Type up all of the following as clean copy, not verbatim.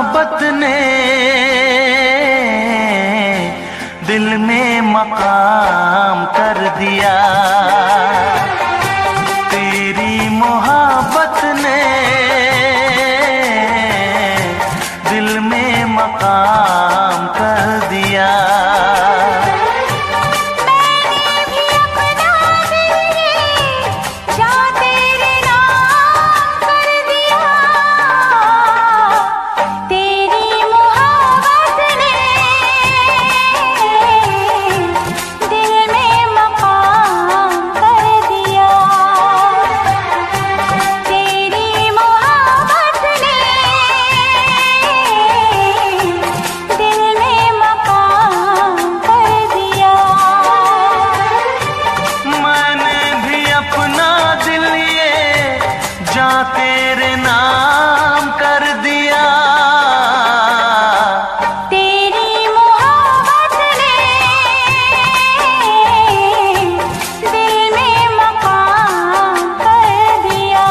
मोहब्बत ने दिल में मकाम कर दिया। तेरी मोहब्बत ने दिल में मकाम कर दिया। तेरे नाम कर दिया। तेरी मोहब्बत ने दिल में मकाम कर दिया।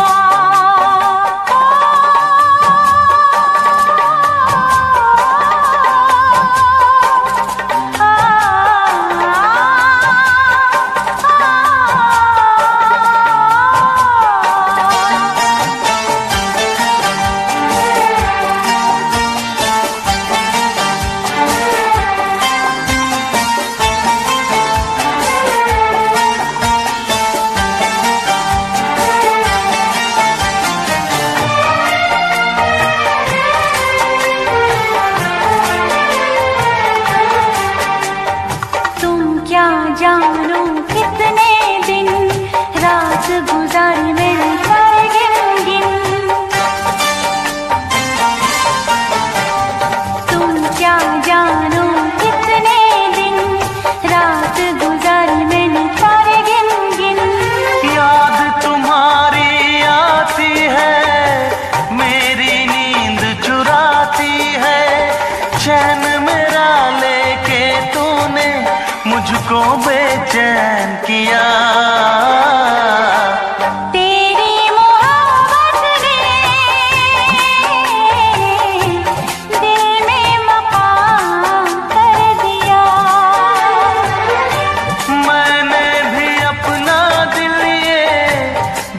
जानो कितने दिन रात गुजारी मैंने सारे गिन गिन। तुम क्या जानो कितने दिन रात गुजारी मैंने सारे गिन गिन। याद तुम्हारी आती है, मेरी नींद चुराती है। चैन मेरा लेके तूने मुझको बेचैन किया। तेरी मोहब्बत ने दिल में मकाम कर दिया। मैंने भी अपना दिल ये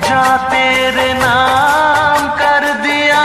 जा तेरे नाम कर दिया।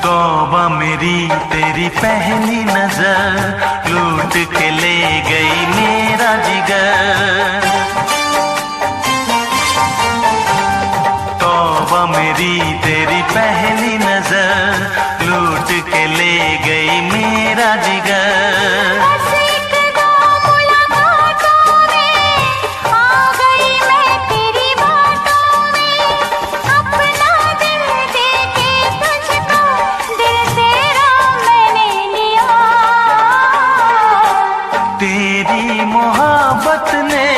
तौबा मेरी तेरी पहली नजर लूट के ले गई मेरा जिगर। तौबा मेरी तेरी पहली नजर लूट के ले गई मेरा जिगर। तेरी मोहब्बत ने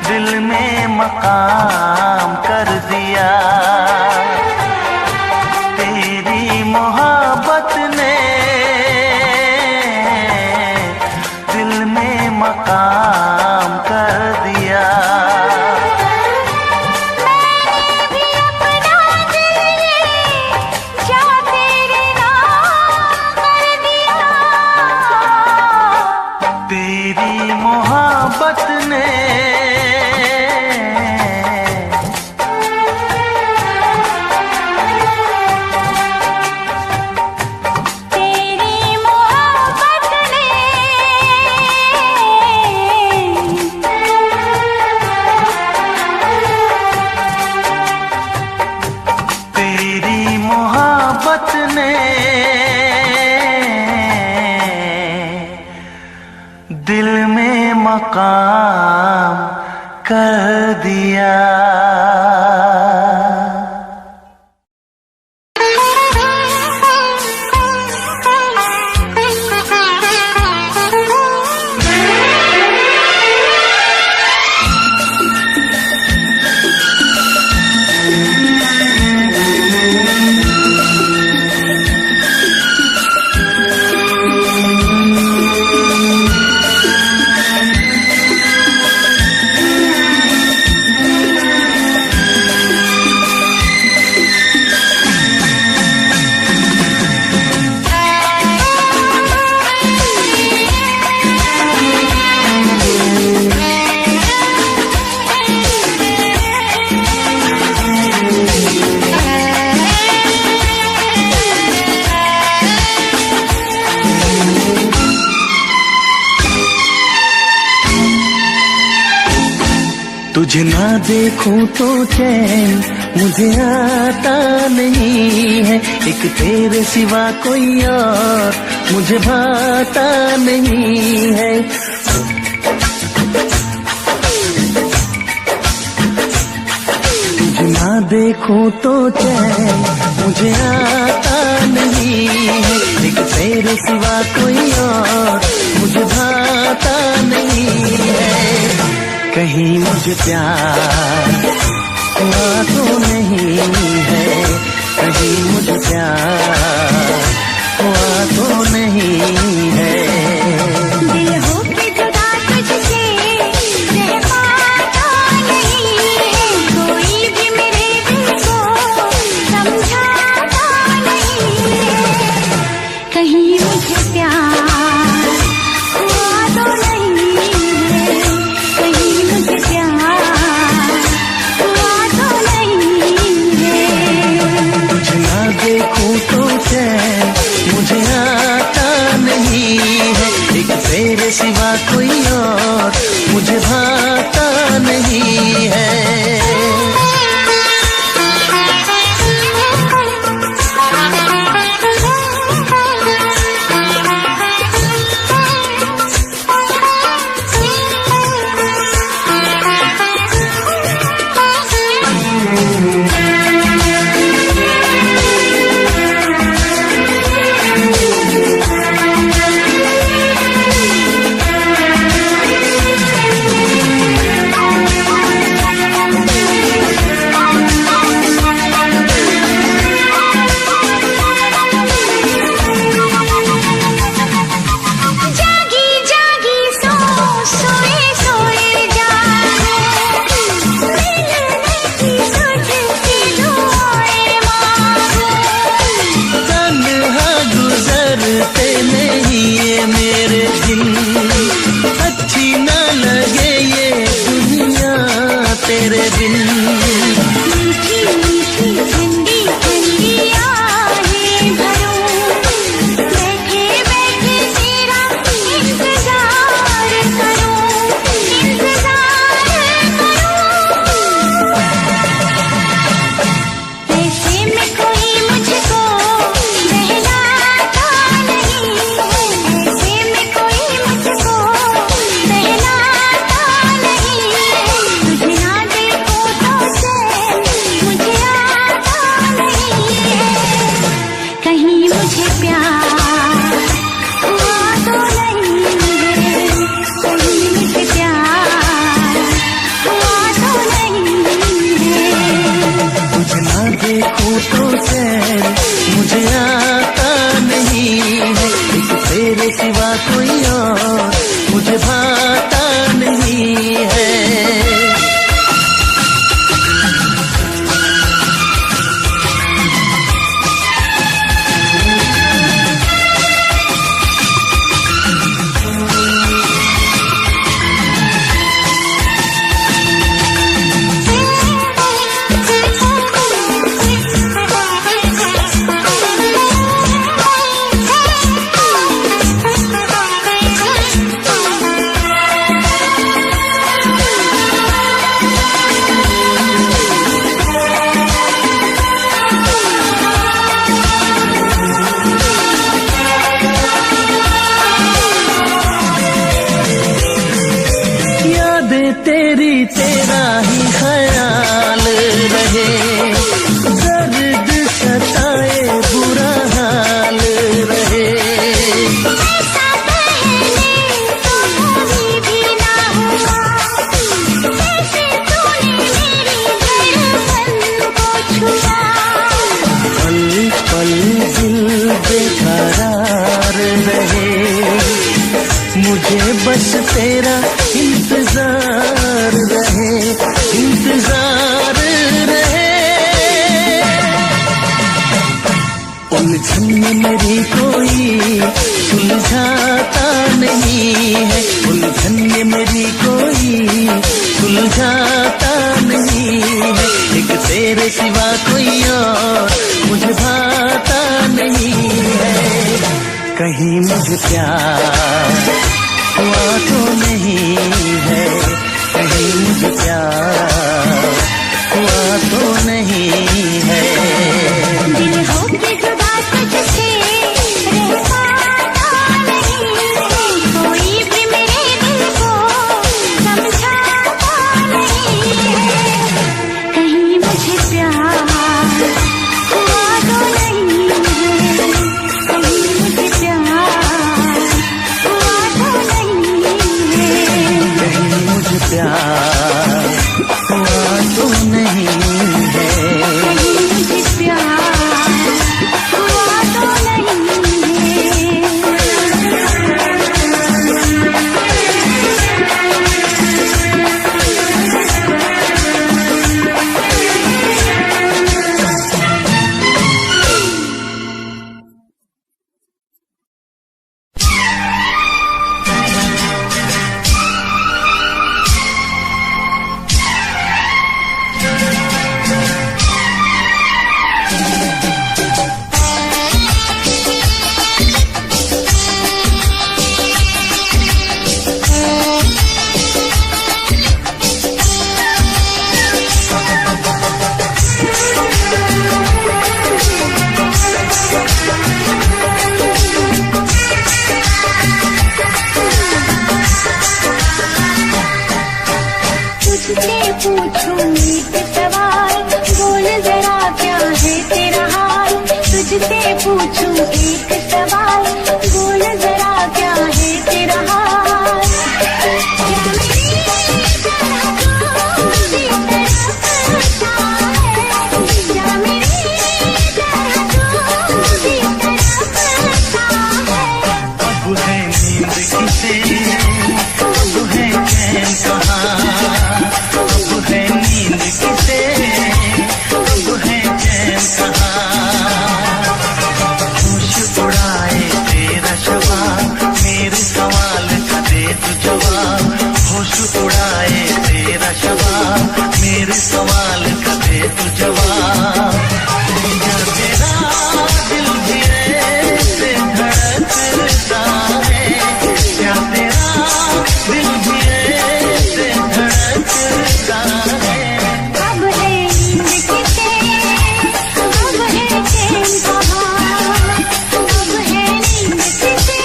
दिल में मकाम कर दिया। तेरी मोहब्बत ने दिल में मकाम कर दिया। तेरी मोहब्बत ने दिल में मकाम कर दिया। तुझे ना देखूं तो चैन मुझे आता नहीं है, एक तेरे सिवा कोई और मुझे भाता नहीं है। तुझे ना देखूं तो चैन मुझे आता नहीं है, एक तेरे सिवा कोई और मुझे भाता नहीं है। कहीं मुझे प्यार हुआ तो नहीं है, कहीं मुझे प्यार हुआ तो नहीं है। दिल हो के जुदा तुझसे रह पाता नहीं है, कोई भी मेरे दिल को समझाता नहीं है। कहीं मुझे प्यार हुआ तो नहीं है, कहीं मुझे प्यार हुआ तो नहीं है। तुझे ना देखूं तो चैन मुझे आता नहीं है, एक तेरे सिवा कोई और मुझे भाता नहीं है। बेकरार रहे, मुझे बस तेरा इंतजार रहे, इंतजार रहे। उलझन में मेरी कोई सुलझाता नहीं है, उलझन में मेरी कोई सुलझाता नहीं है। एक तेरे सिवा कोई और मुझे भाता नहीं है। कहीं मुझे प्यार हुआ तो नहीं है, कहीं मुझे प्यार हुआ तो नहीं है। दिल हो के जुदा तुझसे रह पाता नहीं है, कोई भी मेरे दिल को समझाता नहीं है। कहीं मुझे प्यार हुआ तो नहीं है, कहीं मुझे प्यार हुआ तो नहीं है। कहीं मुझे प्यार हुआ तो नहीं है, कहीं मुझे प्यार हुआ तो नहीं तुझसे पूछूं एक सवाल, बोल जरा क्या है तेरा हाल। तुझसे पूछूं एक सवाल, बोल जरा क्या है तेरा हाल। क्या मेरी तरह तू भी तड़पता है, क्या मेरी तरह तू भी तड़पता है। अब है नींद किसे, अब है चैन कहाँ, अब है नींद किसे, अब है चैन कहाँ। होश उड़ाए तेरा शबाब, मेरे सवाल का दे तू जवाब। होश उड़ाए तेरा शबाब, मेरे सवाल का दे तू जवाब। क्या तेरा दिल भी ऐसे धड़कता है, क्या तेरा दिल भी ऐसे धड़कता है। अब है नींद किसे, अब है चैन कहाँ। अब है नींद किसे,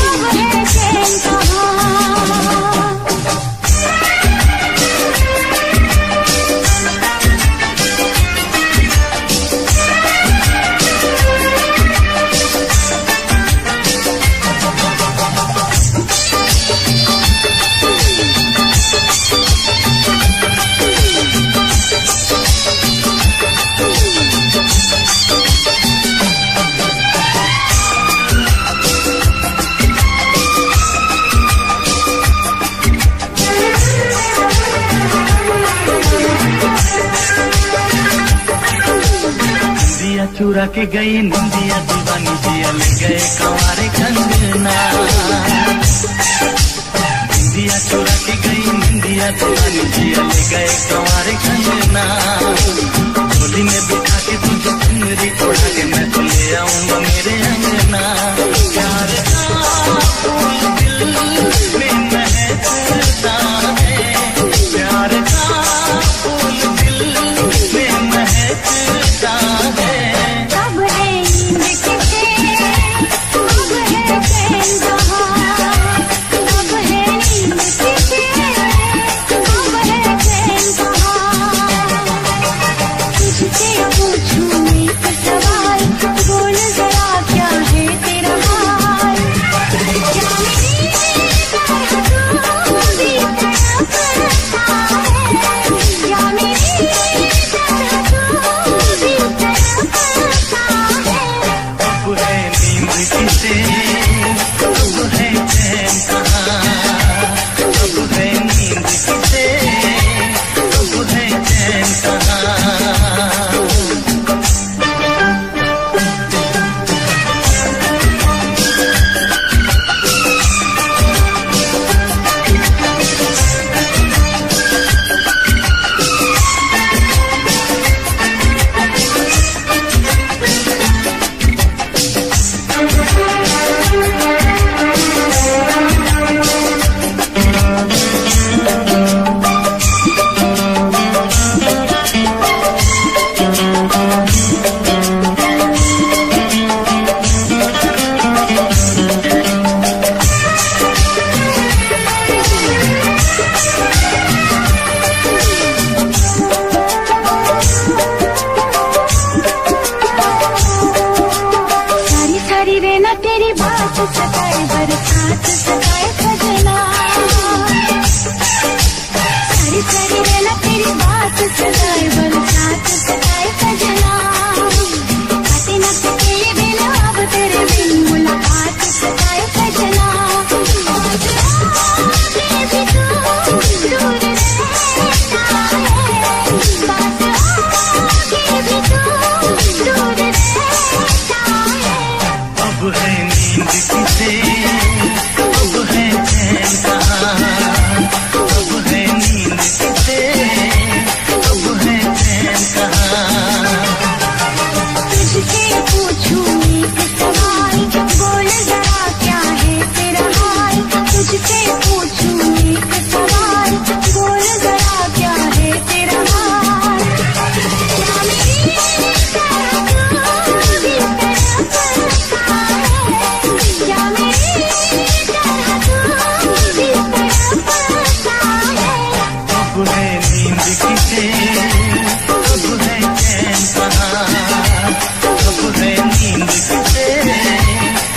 अब है चैन कहाँ। निंदिया चुरा के गई निंदिया दीवानी जिया ले गए कंवारे कंगना। निंदिया चुरा के गई निंदिया दीवानी जिया ले गए कंवारे कंगना। झोली में बिठा के तुझे चुनरी उड़ा के मैं तो ले आऊंगा मेरे अंगना। प्यार का फूल दिल में महकता है, प्यार का फूल दिल में महकता है। अब है नींद किसे, अब है चैन कहाँ। अब है नींद किसे, अब है चैन कहाँ। तुझसे पूछूं एक सवाल, बोल जरा नींद किसे, अब है चैन कहाँ, अब है नींद किसे, अब है चैन कहाँ। सताए बरसात सताए सजना, सारी सारी रहना तेरी बात सताए बरसात सताए सजना, काटे न सके ये दिन अब तेरे बिन मुलाकात सताए सजना। आज आगे भी तू दूर रहता है, बात आगे भी तू दूर रहता है। अब है नींद किसे, अब है चैन कहाँ, अब है नींद किसे, अब है चैन कहाँ। तुझसे पूछूं एक सवाल, बोल जरा क्या है तेरा हाल। तुझसे पूछूं एक सवाल, बोल जरा क्या है तेरा हाल। क्या मेरी तरह तू भी तड़पता है, क्या मेरी तरह तू भी तड़पता है। अब है नींद किसे, अब है चैन कहाँ, अब है नींद किसे,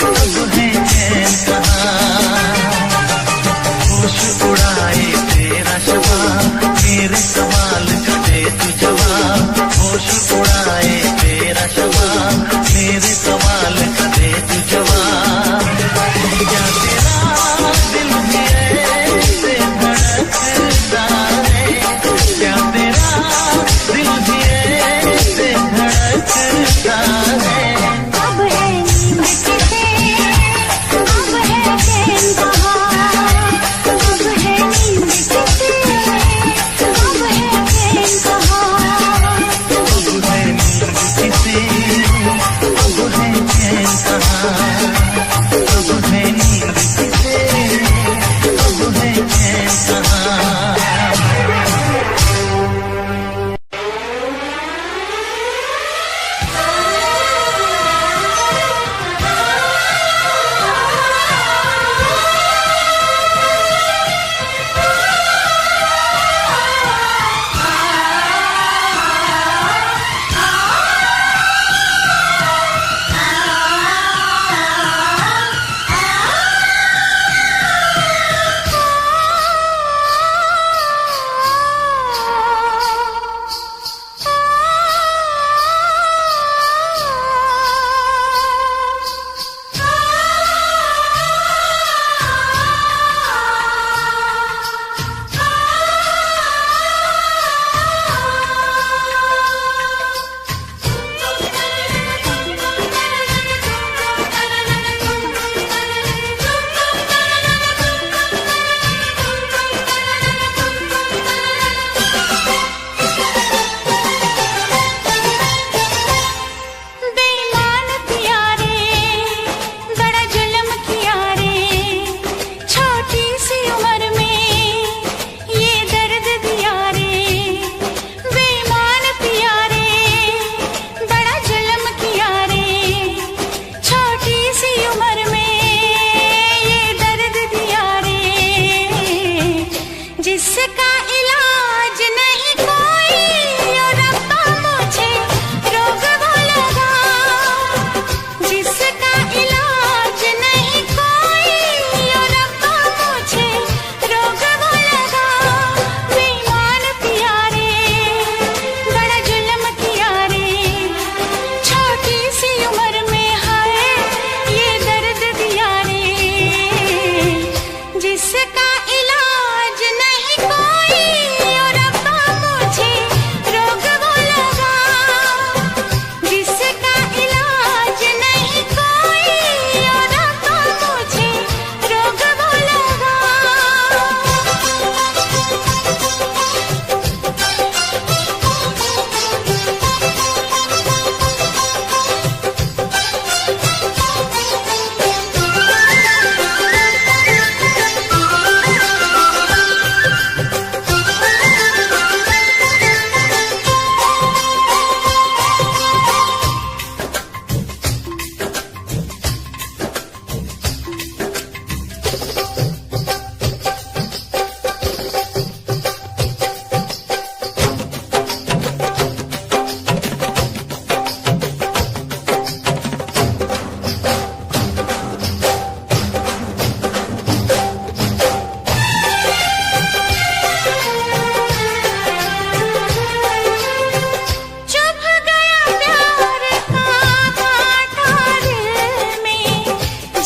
अब है चैन कहाँ। होश उड़ाए तेरा शबाब, मेरे सवाल का दे तू जवाब। होश उड़ाए तेरा शबाब, मेरे सवाल का दे तू जवाब। क्या तेरा दिल भी ऐसे धड़कता है, क्या तेरा दिल भी ऐसे धड़कता है। अब है नींद किसे, अब है चैन कहाँ, अब है नींद किसे, अब है चैन कहाँ। अब है नींद किसे, अब है चैन कहाँ, अब है नींद किसे, अब है चैन कहाँ।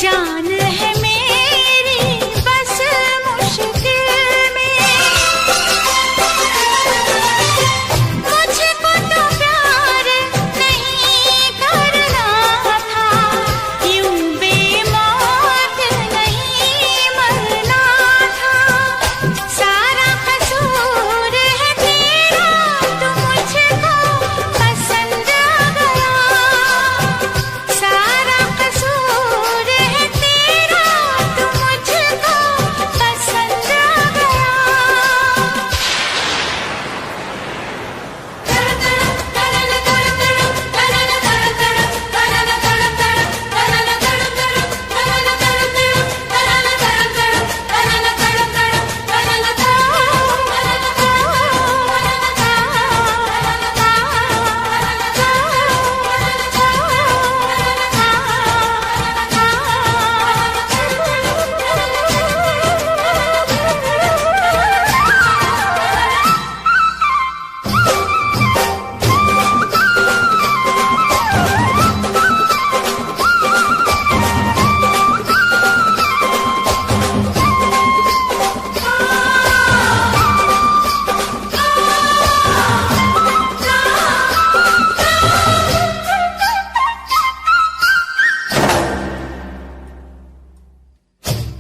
जान है मेरी बस मुश्किल में, मुझको तो प्यार नहीं करना था, यूं बेमौत नहीं मरना था। सारा कसूर है तेरा, तू मुझको पसंद आ गया। सारा कसूर है तेरा, तू मुझको पसंद आ गया।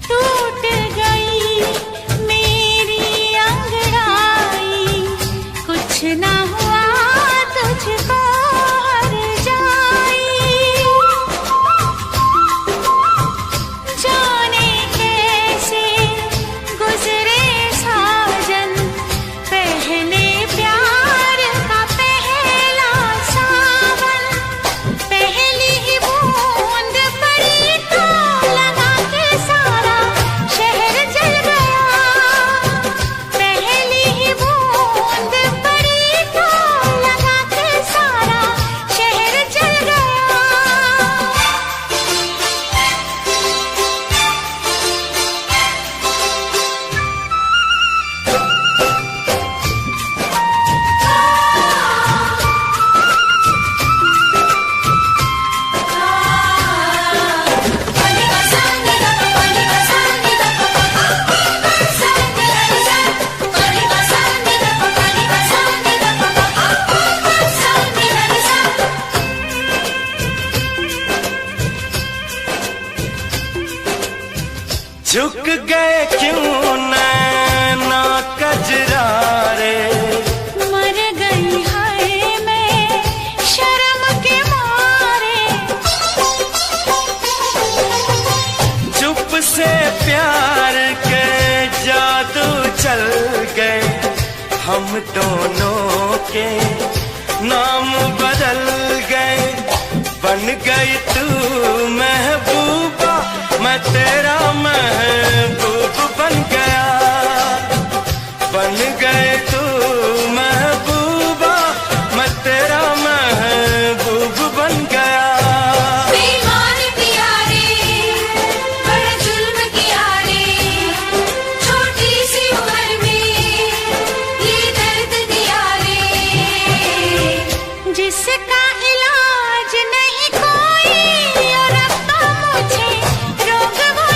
टूट गई मेरी अंगड़ाई, कुछ ना हुआ तुझको हर जाई। जाने कैसे गुजरे साजन, पहले प्यार का पहला सावन। पहली ही बूंद पड़ी तो लगा के सारा शहर जल गया। पहली ही बूंद पड़ी तो लगा के सारा शहर जल गया। झुक गए क्यों नैना कजरारे, मर गई है मैं शर्म के मारे। चुप से प्यार के जादू चल गए, हम दोनों के नाम बदल गए। बन गई तू महबूबा, मैं तेरा महबूब बन गया। बन गए तू महबूबा, मैं तेरा महबूब बन गया। बेईमान पिया रे, बड़ा जुल्म किया रे, छोटी सी उम्र में ये दर्द दिया रे। जिसका इलाज नहीं कोई और अब तो मुझे रोग हो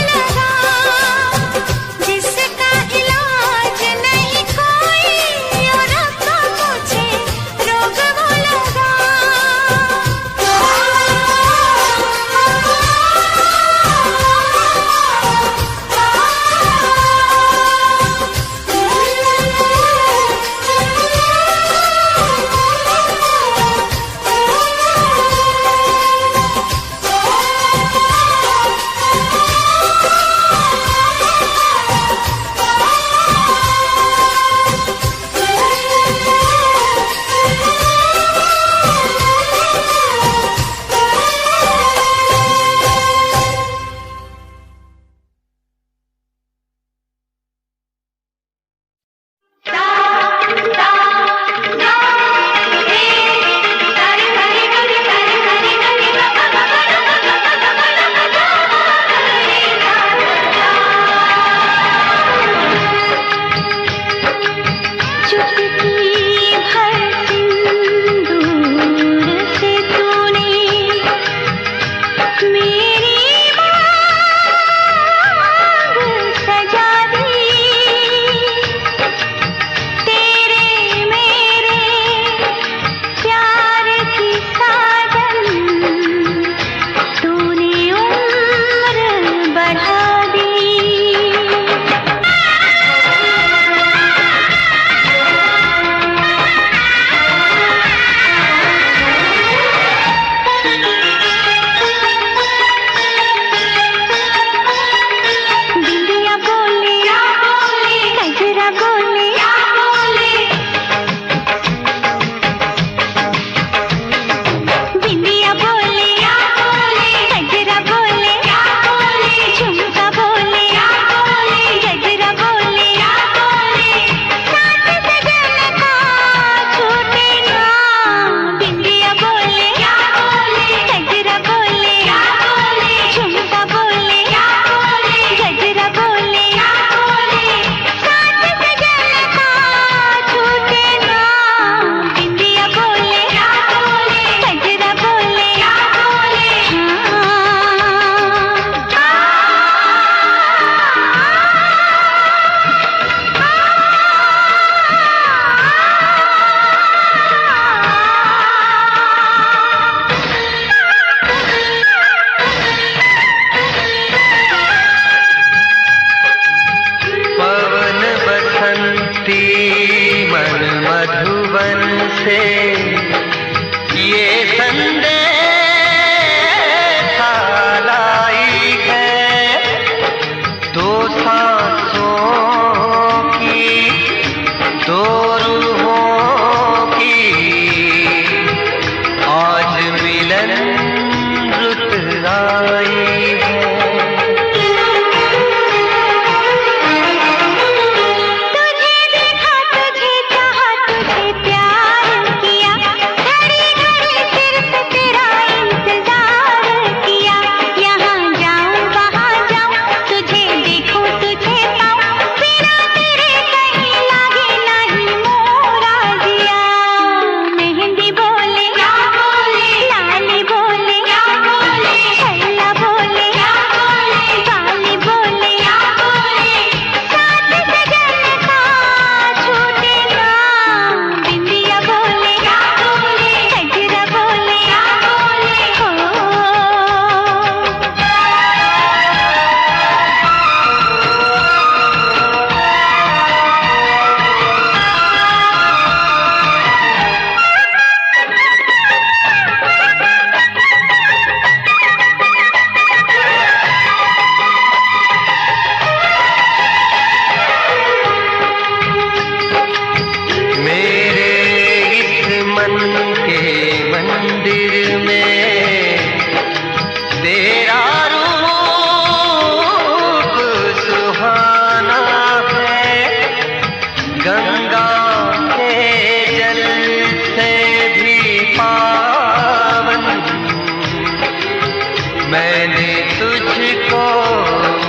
मैंने तुझको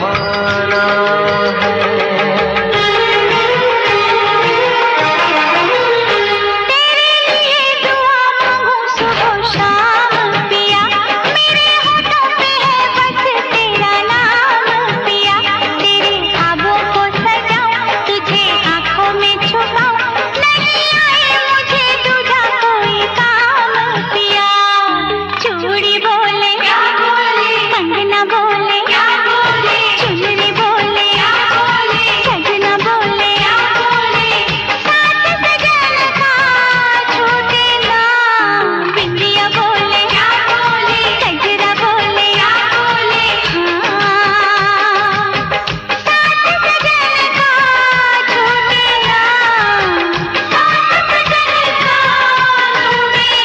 माना है। तेरे लिए दुआ मांगू सुबह शाम पिया, मेरे होठों पे है बस तेरा नाम पिया। तेरे ख्वाबों को सजाऊं, तुझे आंखों में छुपाऊं, नहीं आए मुझे दूजा कोई काम पिया। चूड़ी बोले क्या बोले, कंगना बोले क्या बोले, चुनरी बोले क्या बोले, सजना बोले क्या बोले, साथ सजन का छूटे ना। बिंदिया बोले क्या बोले, गजरा बोले क्या बोले, हाँ साथ सजन का छूटे ना, साथ सजन का छूटे ना,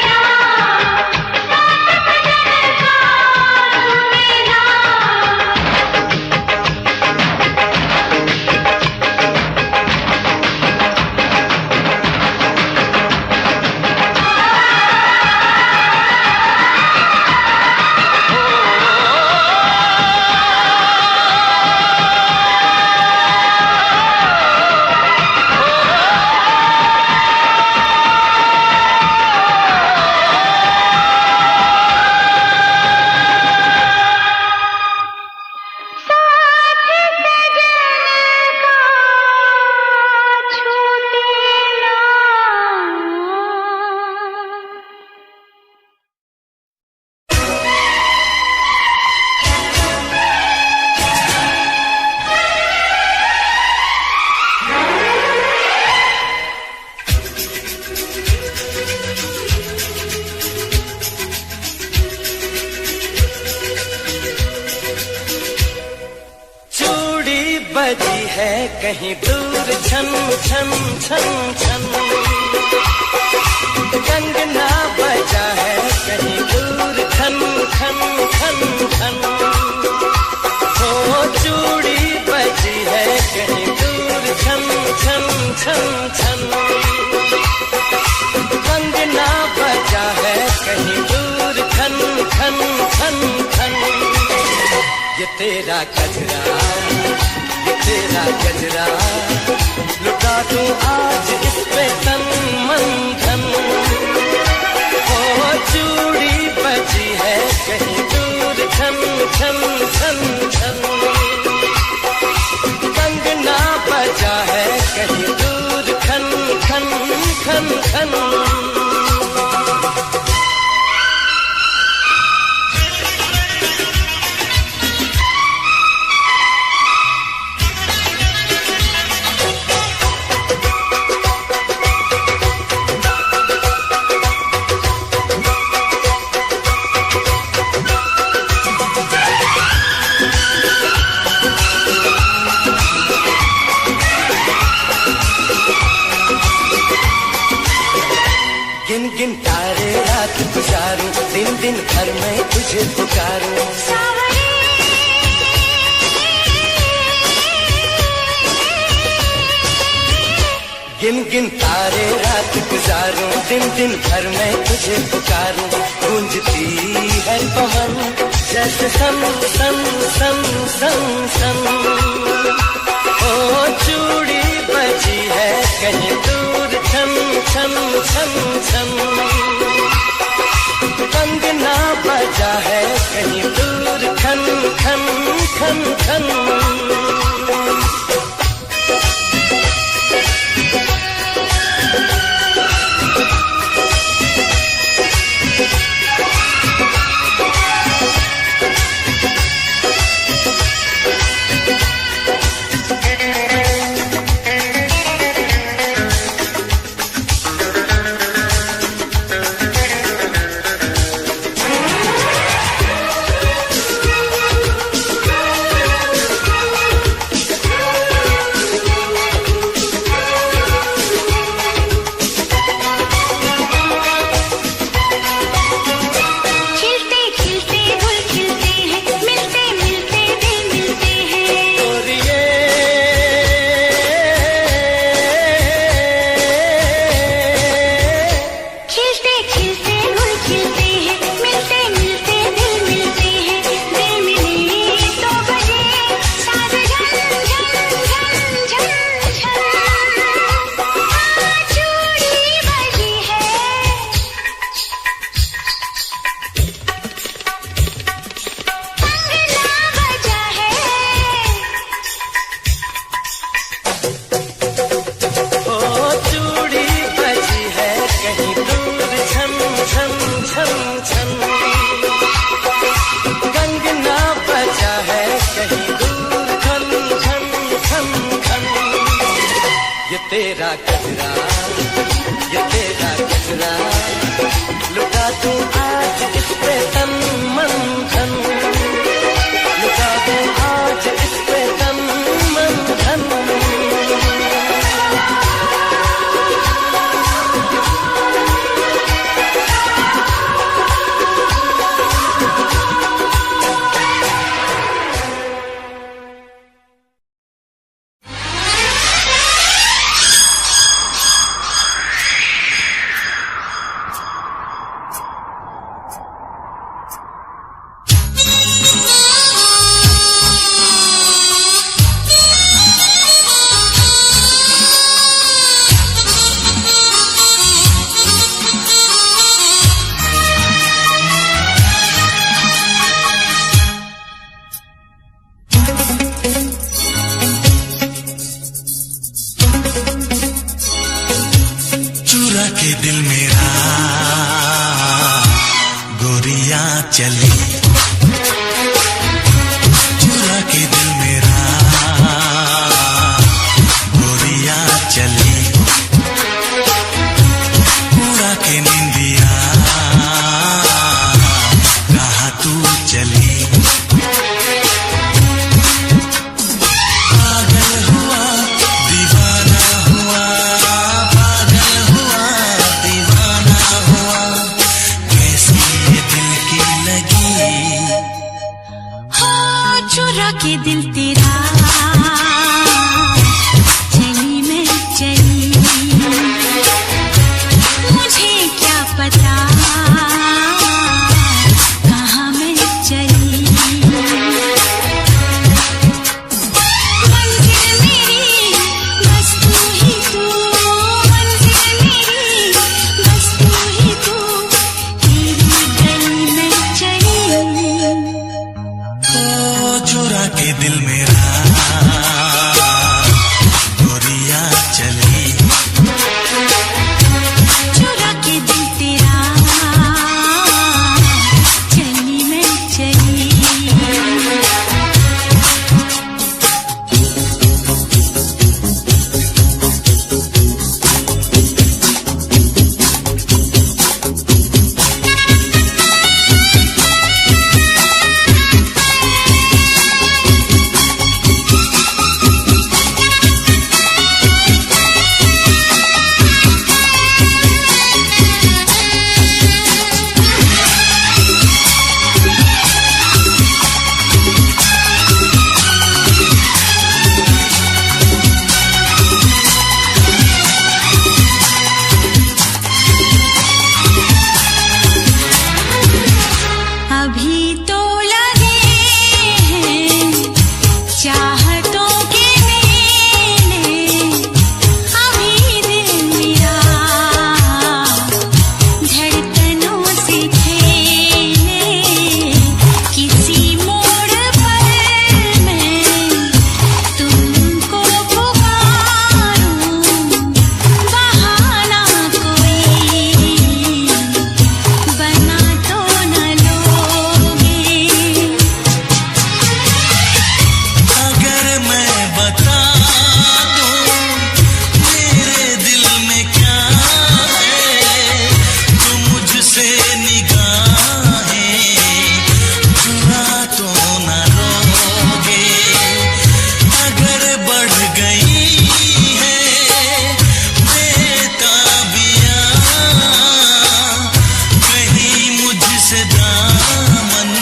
साथ चूड़ी बजी है कहीं दूर छन छन छन छन, कंगना बजा है कहीं दूर खन खन खन खन। हो चूड़ी बजी है कहीं दूर छन छन छन छन, कंगना बजा है कहीं दूर खन खन खन खन। ये तेरा गजरा, ये तेरा गजरा, लुटा दूं आज इस पे तन मन धन। ओ चूड़ी बजी है कहीं दूर छन छन छन छन, कंगना बजा है कहीं दूर खन खन खन खन। गिन गिन तारे रात गुजारूं, दिन दिन भर मैं तुझे पुकारूं। गिन गिन तारे रात गुजारूं, दिन दिन भर मैं तुझे पुकारूं। गूंजती है पवन जैसे सन सन सन सन सन। ओ चूड़ी बजी है कहीं दूर छन छन छन छन, कंगना बजा है कहीं दूर खन खन खन खन। तेरा कचरा, ये तेरा कचरा, लुटा दूं आज इस पे तन मन धन, लुटा दूं आज इस पे तन मन धन। के दिल मेरा गोरियां चली, चुरा के दिल मेरा गोरियां चली, पूरा के निंदिया कहाँ तू चली। पागल हुआ दीवाना हुआ, पागल हुआ दीवाना हुआ, कैसी ये दिल की लगी। हो चुरा के दिल तेरा चली मैं चली, मुझे क्या पता कहाँ मैं चली। मंजिल मेरी बस तू ही तू, मंजिल मेरी बस तू ही तू, तेरी गली में चली। ओ चुरा के दिल मेरा गोरियां चली, चुरा के दिल तेरा चली मैं चली। अभी तो लगे हैं चाहतों के मेले, अभी दिल मेरा धड़कनों से खेले, किसी मोड़ पर मैं तुमको पुकारूं, बहाना कोई बना तो न लोगे। अगर मैं बता दूं मेरे दिल में क्या है, तो मुझसे निगाहें चुरा तो न लोगे। अगर बढ़ गई है बेताबियां, कहीं मुझसे दामन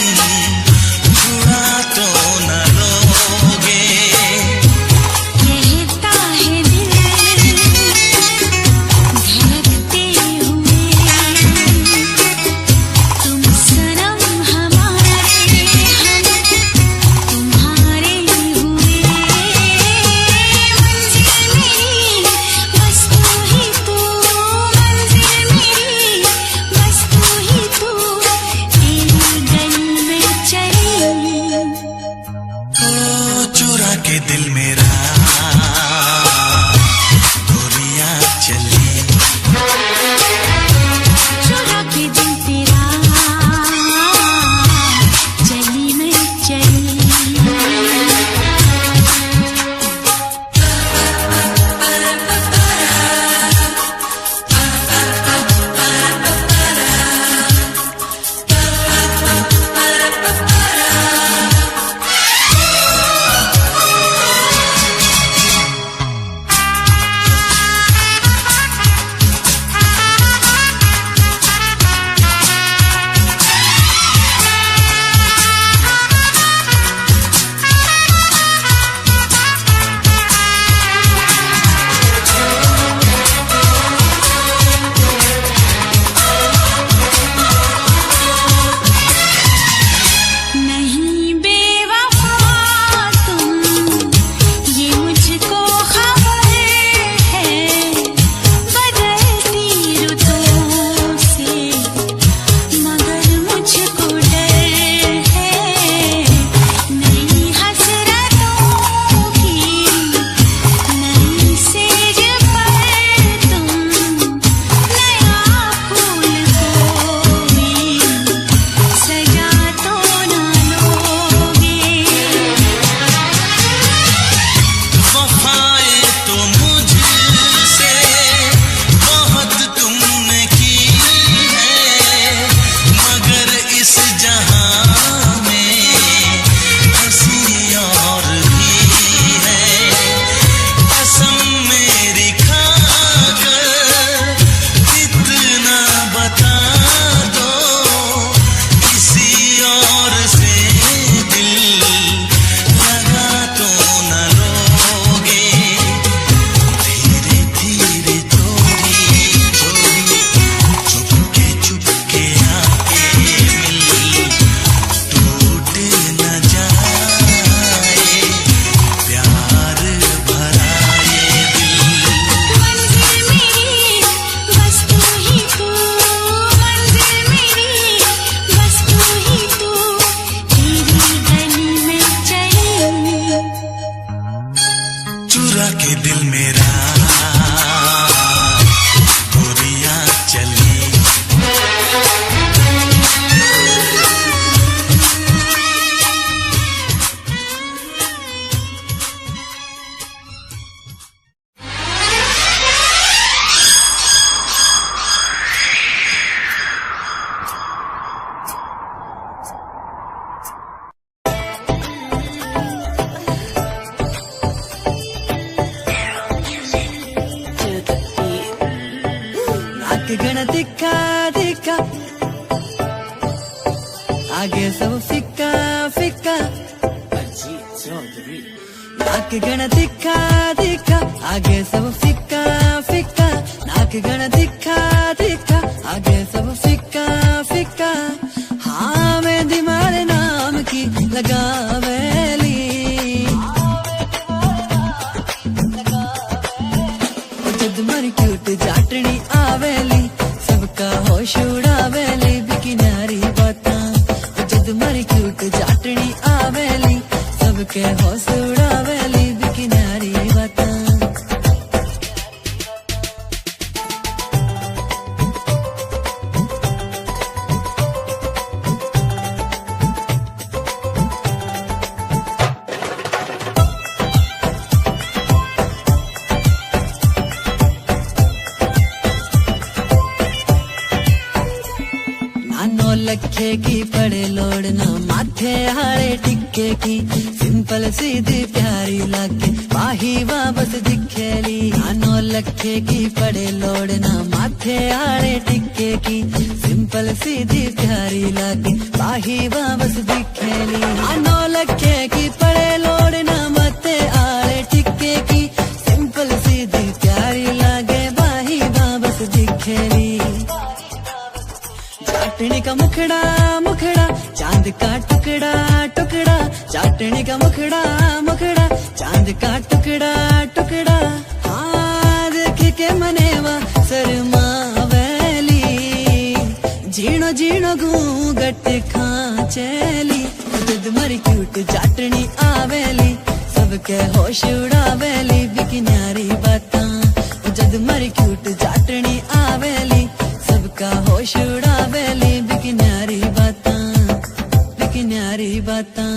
छुड़ा तो न लोगे। कहता है दिल धड़कते हुए, तुम सनम हमारे, हम तुम्हारे हुए। मंजिल मेरी बस तू ही तू, मंजिल मेरी बस तू ही तू, तेरी गली में चली। ओ चुरा के दिल मेरा गोरियां चली, चुरा के दिल तेरा चली मैं चली। चुरा के दिल मेरा गोरियां चली। गण दिखा दिखा आगे सब फिक्का फिक्का नाक गण दिखा दिखा आगे सब फिक्का फिक्का नाक गण दिखा दिखा आगे सब फिक्का फिक्का। हाँ मैं दिमाग नाम की लगावेली जद मर क्यूट जाटनी आवेली सबका होश उड़ावेली बिकिनारी बातां जद मर क्यूट जाटनी आवेली सबके होश उड़ावेली बिकिनारी बातां। नानो लखे की पड़े लोड़ना माथे हारे टिक्के की सिंपल सीधी प्यारी लागे बाही वापस दिखेली। नानो लखे की पड़े लोड़ना माथे हारे टिक्के की सिंपल सीधी प्यारी लागे बाही वापस दिखेली। नानो लखे की पड़े लोड़ना माथे हारे टिक्के की सिंपल सीधी प्यारी लागे बाही वापस दिखेली। चाटनी का मुखड़ा मुखड़ा चांद का टुकड़ा टुकड़ा चाटनी का मुखड़ा मुखड़ा चांद का टुकड़ा टुकड़ा। हाँ देख के मनेवा शर्मावेली जीणो जीणो घूंघट खांचेली जद मर क्यूट चाटनी आवेली सबके होश उड़ावेली बिकिनारी बातां जद मर क्यूट चाटनी आवेली सबका होश उड़ावेली बिकिनारी बातां बिकिनारी बातां।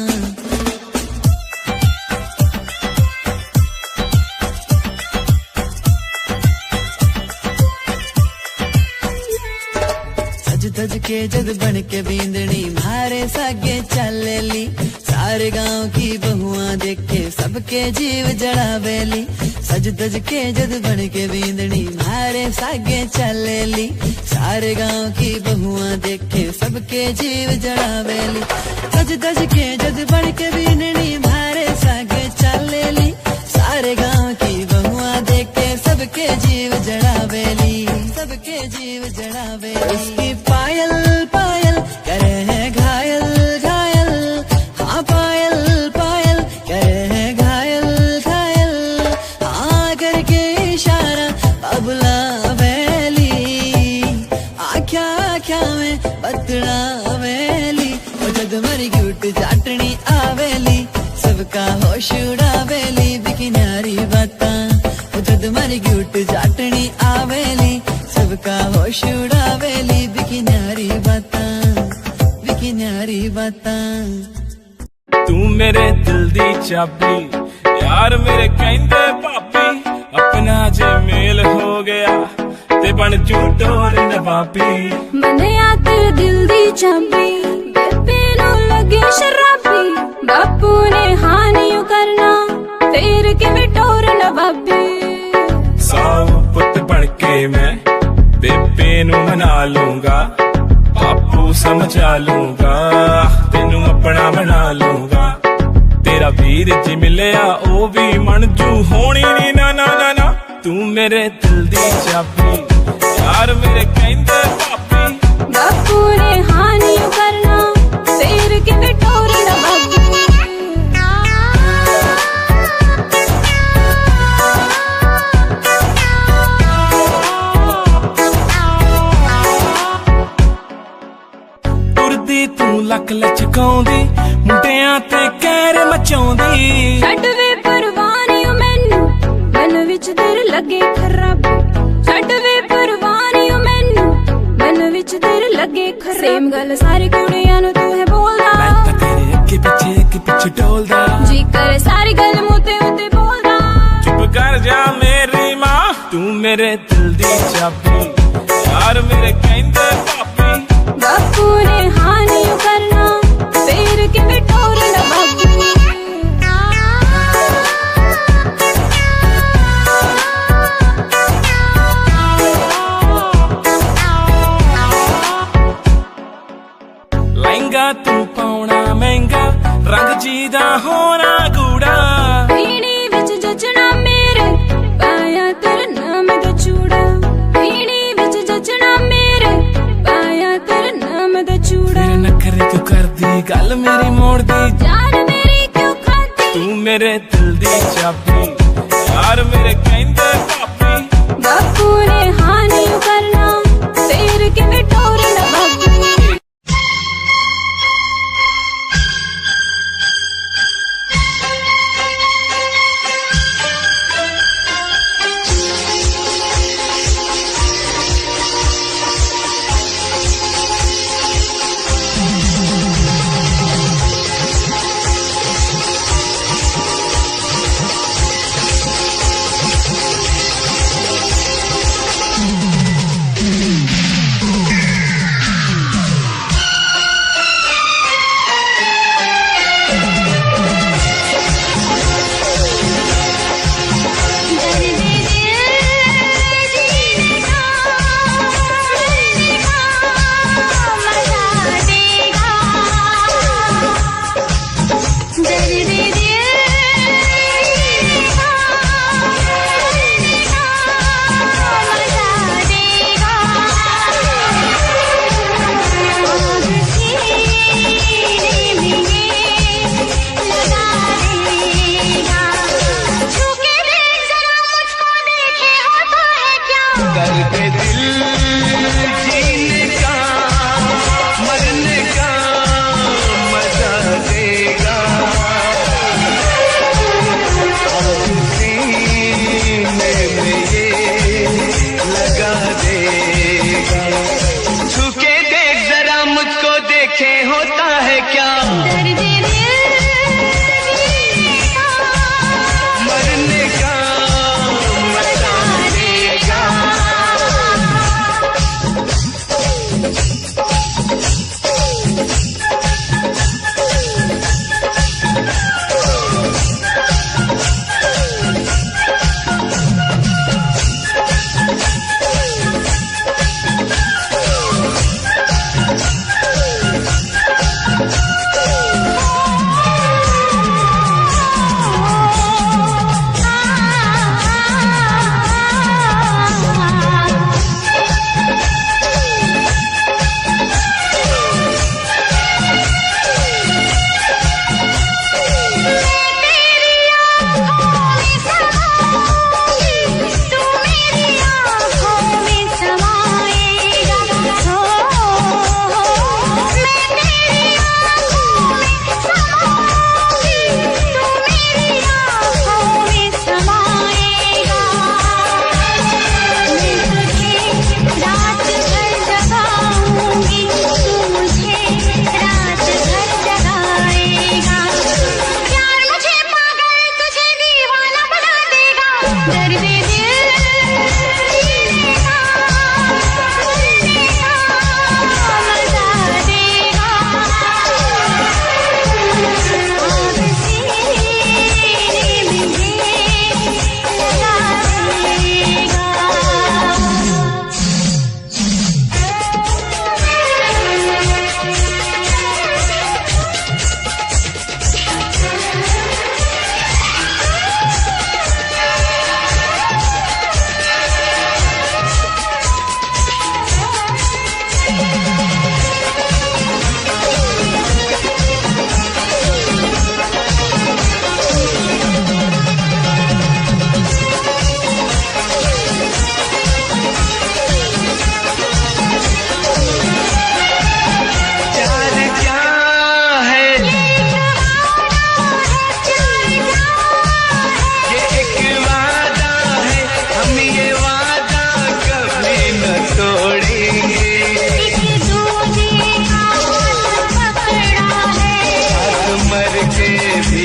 सज धज के जद बन के बींदनी मारे सागे चलेली सारे गांव की बहुआं देखे सबके जीव जड़ावेली। सज धज के जद बन के बींदनी मारे सागे चलेली सारे गांव की बहुआं देखे सबके जीव जड़ावेली। सज धज के जद बन के बींदनी मारे सागे चलेली सारे गांव की बहुआं देखे सबके जीव जड़ावेली सबके जीव जड़ावेली। उसकी पायल पायल करे है घायल घायल हाँ पायल पायल करे है घायल घायल हाँ करके इशारा बबुला वेली आख्या आख्या में बतड़ा वेली जद मरी क्यूट जाटनी आवेली सबका होश उड़ावेली बिकिनारी बातां जद मरी क्यूट जाटनी आवेली सबका होश उड़ावेली बिकिनारी बातां बिकिनारी बातां। तू मेरे दिल दी चाबी यार मेरे कहंदे भाभी अपना जे मेल हो गया ते बन जू डोर नवाबी। मने तेरे दिल दी चाबी बेबे नु लगे शराबी बापू ने हानि करना फिर किवें टोर नवाबी। साऊ पुत बन के मैं बेबे नु मना लूंगा बापू समझा लूंगा तेनू अपना बना लूंगा। तेरा वीर जी मिलिया ओ भी मनजू होनी नी ना ना ना ना। तू मेरे दिल दी चाबी यार मेरे कहंदे भाभी बापू ने हानि करना फिर किवें टोर नवाबी। तू लक लचकाउंदी मुंडियां ते कहर मचाउंदी छड्ड वे परवानी मैनू विच डोलदा जी करे सारी गल मुते उते बोलदा चुप कर जा मेरी मां तू मेरे दिल दी चाबी यार मेरे कहंदे पापी बापू ने हानि करना फेर के बिठोरना बापू लहंगा तू पाउना महंगा रंग जीदा होना गूड़ा पीनी विच जचना मेरे पाया तेरे नाम दा चूड़ा पीनी विच जचना मेरे पाया तेरे नाम दा चूड़ा तेरे नखरे तू कर दी गल मेरी मोड़ दी जान मेरी क्यों खाती तू मेरे दिल दी चाबी यार मेरे कहंदे पापी बापू ने हानि करना फेर के बिठोरना बापू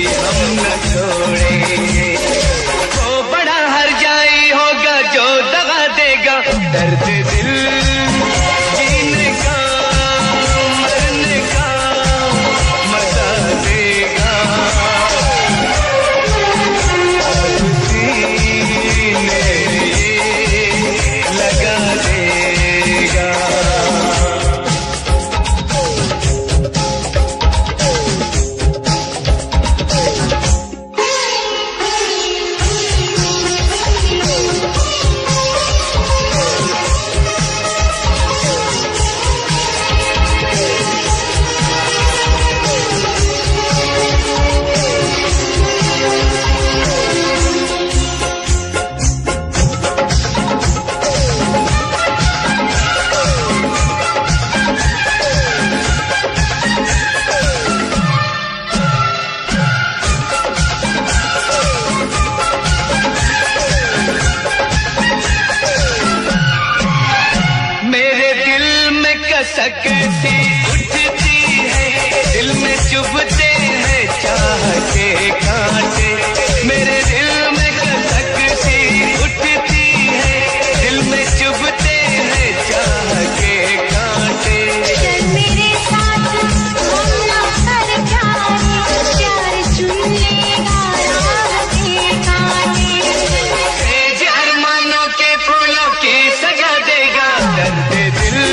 हम न छोड़ेंगे। वो बड़ा हर जाई होगा जो दगा देगा दर्द दिल जीने का मरने का मजा देगा। सीने लगा देगा। सकती उठती है दिल में चुभते हैं चाह के कांटे। मेरे दिल में कसकती उठती है दिल में चुभते हैं चाह के कांटे। चल मेरे साथ हम ना कर प्यार चुन लेगा राह के कांटे। तेज अरमानों के फूलों की सजा देगा दर्द दिल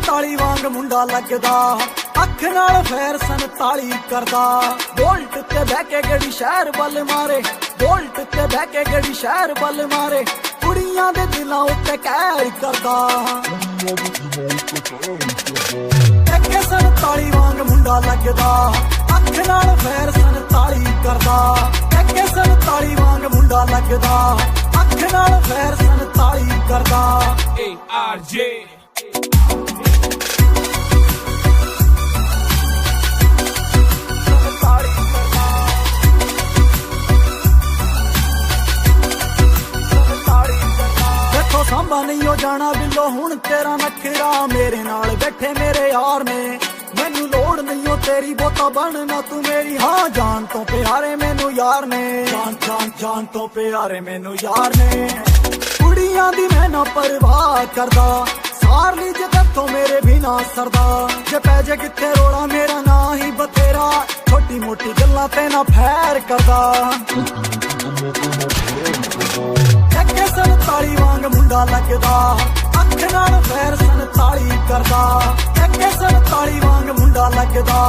47 ਵਾਂਗ ਮੁੰਡਾ ਲੱਗਦਾ ਅੱਖ ਨਾਲ ਫੇਰ 47 ਕਰਦਾ ਬੋਲਟ ਤੇ ਬਹਿ ਕੇ ਗੜੀ ਸ਼ਹਿਰ ਵੱਲ ਮਾਰੇ ਬੋਲਟ ਤੇ ਬਹਿ ਕੇ ਗੜੀ ਸ਼ਹਿਰ ਵੱਲ ਮਾਰੇ ਕੁੜੀਆਂ ਦੇ ਦਿਲਾਂ ਉੱਤੇ ਕਹਿਰ ਕਰਦਾ ਅੱਗੇ 47 ਵਾਂਗ ਮੁੰਡਾ ਲੱਗਦਾ ਅੱਖ ਨਾਲ ਫੇਰ 47 ਕਰਦਾ ਅੱਗੇ 47 ਵਾਂਗ ਮੁੰਡਾ ਲੱਗਦਾ ਅੱਖ ਨਾਲ ਫੇਰ 47 ਕਰਦਾ ARJ ਦੇਖੋ ਸਾਂਭਾ ਨਹੀਂ ਹੋ ਜਾਣਾ ਬਿੱਲੋ ਹੁਣ ਤੇਰਾ ਨਖਰਾ ਮੇਰੇ ਨਾਲ ਬੈਠੇ ਮੇਰੇ ਯਾਰ ਨੇ ਮੈਨੂੰ ਲੋੜ ਨਹੀਂ ਓ ਤੇਰੀ ਬੋਤਾ ਬਣਨਾ ਤੂੰ ਮੇਰੀ ਹਾਂ ਜਾਨ ਤੋਂ ਪਿਆਰੇ ਮੈਨੂੰ ਯਾਰ ਨੇ ਜਾਨ ਤੋਂ ਪਿਆਰੇ ਮੈਨੂੰ ਯਾਰ ਨੇ ਕੁੜੀਆਂ ਦੀ ਮੈਂ ਨਾ ਪਰਵਾਹ ਕਰਦਾ ਸਾਰ ਲਈ ਜੇ ਤੇਥੋਂ ਮੇਰੇ ਵੀ ਨਾ ਸਰਦਾ ਜੇ ਪੈ ਜੇ ਕਿੱਥੇ ਰੋਲਾ ਮੇਰਾ ਨਾ ਹੀ ਬਥੇਰਾ ਛੋਟੀ ਮੋਟੀ ਗੱਲਾਂ ਤੇ ਨਾ ਫੈਰ ਕਰਦਾ ਅੱਗੇ 47 ਵਾਂਗ ਮੁੰਡਾ ਲੱਗਦਾ ਅੱਖ ਨਾਲ ਫੇਰ 47 ਕਰਦਾ ਅੱਗੇ 47 ਵਾਂਗ ਮੁੰਡਾ ਲੱਗਦਾ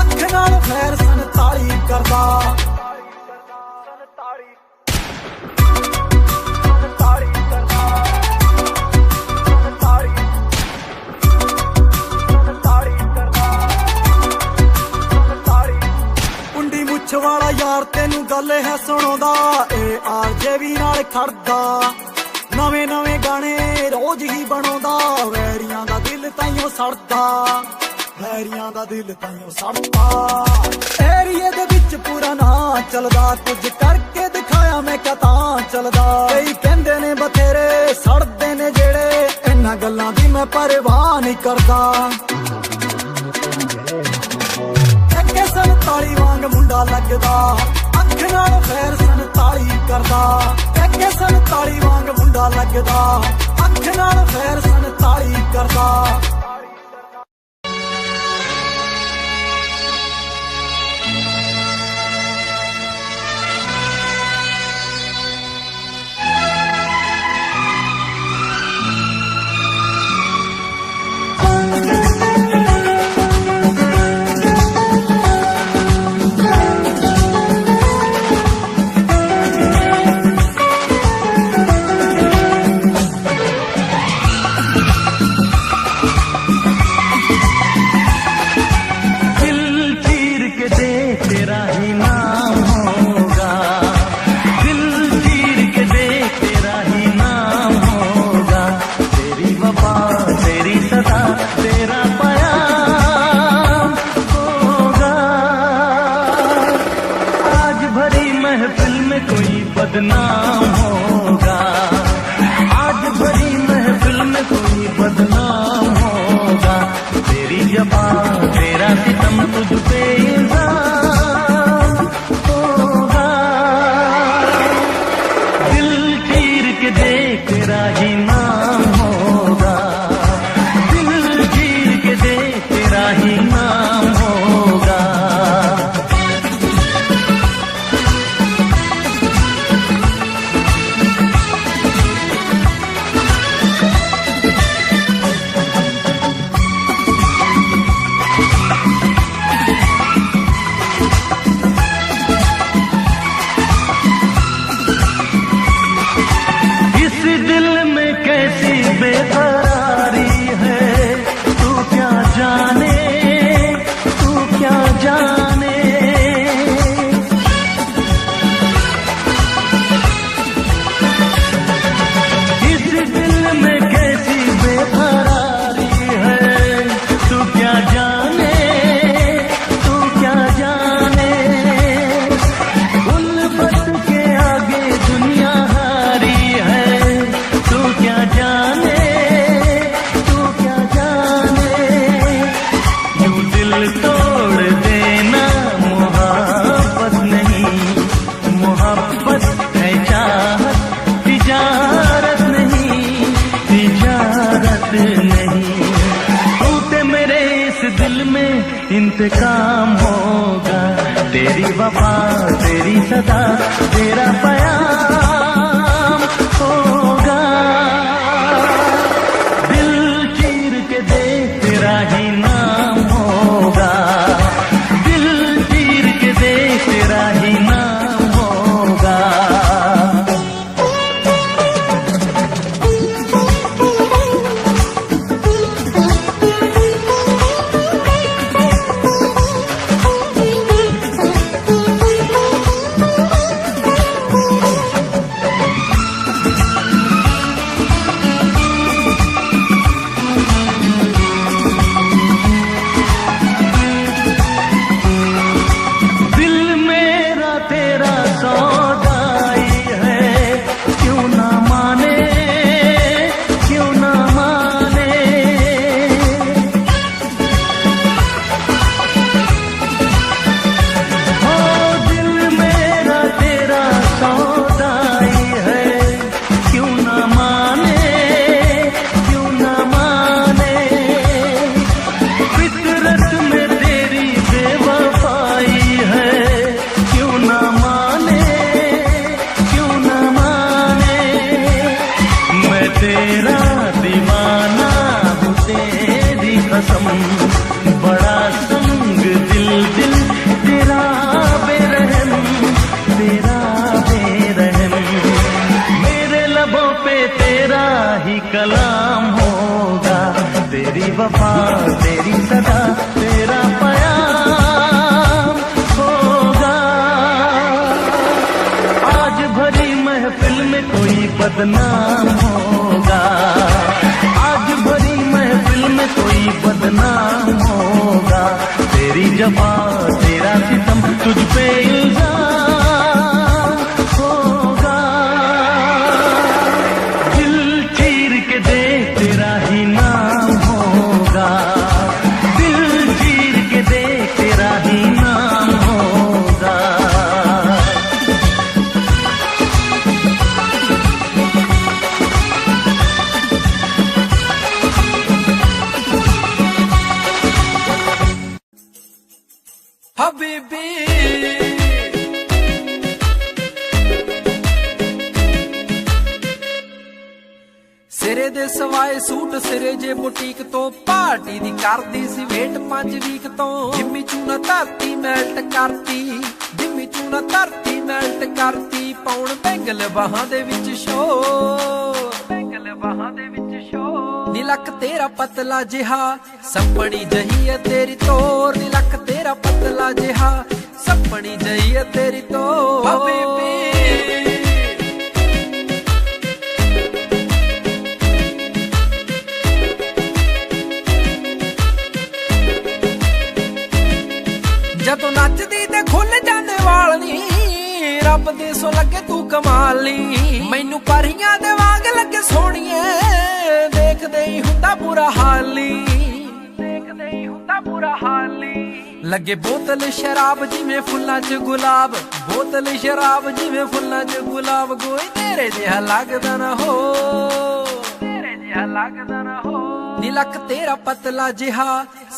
ਅੱਖ ਨਾਲ ਫੇਰ 47 ਕਰਦਾ ਕੁੰਡੀ ਮੁੱਛ ਵਾਲਾ ਯਾਰ ਤੈਨੂੰ ਗੱਲ ਹੈ ਸੁਣਾਉਂਦਾ ARJ ਵੀ ਨਾਲ ਖੜਦਾ ਨਵੇਂ ਨਵੇਂ ਗਾਣੇ ਰੋਜ਼ ਹੀ ਬਣਾਉਂਦਾ ਵੈਰੀਆਂ ਦਾ ਦਿਲ ਤਾਈਓ ਸੜਦਾ ਵੈਰੀਆਂ ਦਾ ਦਿਲ ਤਾਈਓ ਸੜਦਾ ਏਰੀਏ ਦੇ ਵਿੱਚ ਪੂਰਾ ਨਾ ਚੱਲਦਾ ਕੁਝ ਕਰਕੇ ਦਿਖਾਇਆ ਮੈਂ ਕਿਹਾ ਤਾਂ ਚੱਲਦਾ ਕਈ ਕਹਿੰਦੇ ਨੇ ਬਥੇਰੇ ਸੜਦੇ ਨੇ ਜਿਹੜੇ ਇਹਨਾਂ ਗੱਲਾਂ ਦੀ ਮੈਂ ਪਰਵਾਹ ਨਹੀਂ ਕਰਦਾ ਅੱਗੇ 47 ਵਾਂਗ ਮੁੰਡਾ ਲੱਗਦਾ ਅੱਖ ਨਾਲ ਫੇਰ 47 ਕਰਦਾ ਅੱਗੇ 47 ਵਾਂਗ ਮੁੰਡਾ ਲੱਗਦਾ ਅੱਖ ਨਾਲ ਫੇਰ 47 ਕਰਦਾ बदनाम होगा आज भरी महफिल में कोई बदनाम होगा तेरी जफा तेरा सितम तुझ पे इल्जाम होगा दिल चीर के देख तेरा ही नाम होगा दिल चीर के देख तेरा ही नाम होगा इंतकाम होगा तेरी वफा तेरी सदा तेरा प्याम होगा दिल चीर के देख तेरा दीवाना हूँ तेरी कसम, बड़ा संग दिल दिल तेरा बेरहम, तेरा बेरहम। मेरे लबों पे तेरा ही कलाम होगा, तेरी वफा तेरी सदा तेरा पयाम होगा। आज भरी महफिल में कोई बदनाम होगा, आज भरी महफिल में कोई बदनाम होगा। तेरी जफा तेरा सितम तुझ पे इल्जाम होगा। दिल चीर के देख तेरा ही नाम होगा, दिल चीर के देख तेरा ही नाम होगा। हबीबी सिरे दे सवाए सूट सिरे जे बुटीक तो पार्टी दी करदी सी वेट 5 वीक तो जिम्मी चूना धरती मैल्ट करती, जिम्मी चूना धरती मैल्ट करती। पौण बैंगल बाहां दे विच शो, बैंगल बाहां दे विच शो। नीलक तेरा पतला जिहा सपनी जही है तेरी तोर, नीलक तेरा पतला जिहा सपनी जही है तेरी तोर। हबीबी ਜਦੋਂ ਨੱਚਦੀ ਤੇ ਖੁੱਲ ਜਾਂਦੇ ਵਾਲ ਨੀ, ਰੱਬ ਦੇ ਸੋ ਲੱਗੇ ਤੂੰ ਕਮਾਲ ਨੀ। ਮੈਨੂੰ ਪਰੀਆਂ ਦੇ ਵਾਂਗ ਲੱਗੇ ਸੋਹਣੀਏ, ਦੇਖਦੇ ਹੀ ਹੁੰਦਾ ਬੁਰਾ ਹਾਲ ਨੀ, ਦੇਖਦੇ ਹੀ ਹੁੰਦਾ ਬੁਰਾ ਹਾਲ ਨੀ। ਲੱਗੇ ਬੋਤਲ ਸ਼ਰਾਬ ਜਿਵੇਂ ਫੁੱਲਾਂ 'ਚ ਗੁਲਾਬ, ਬੋਤਲ ਸ਼ਰਾਬ ਜਿਵੇਂ ਫੁੱਲਾਂ 'ਚ ਗੁਲਾਬ। ਕੋਈ ਤੇਰੇ ਜਿਹਾ ਲੱਗਦਾ ਨਾ ਹੋ, ਤੇਰੇ ਜਿਹਾ ਲੱਗਦਾ ਨਾ ਹੋ। नीलक तेरा पतला जिहा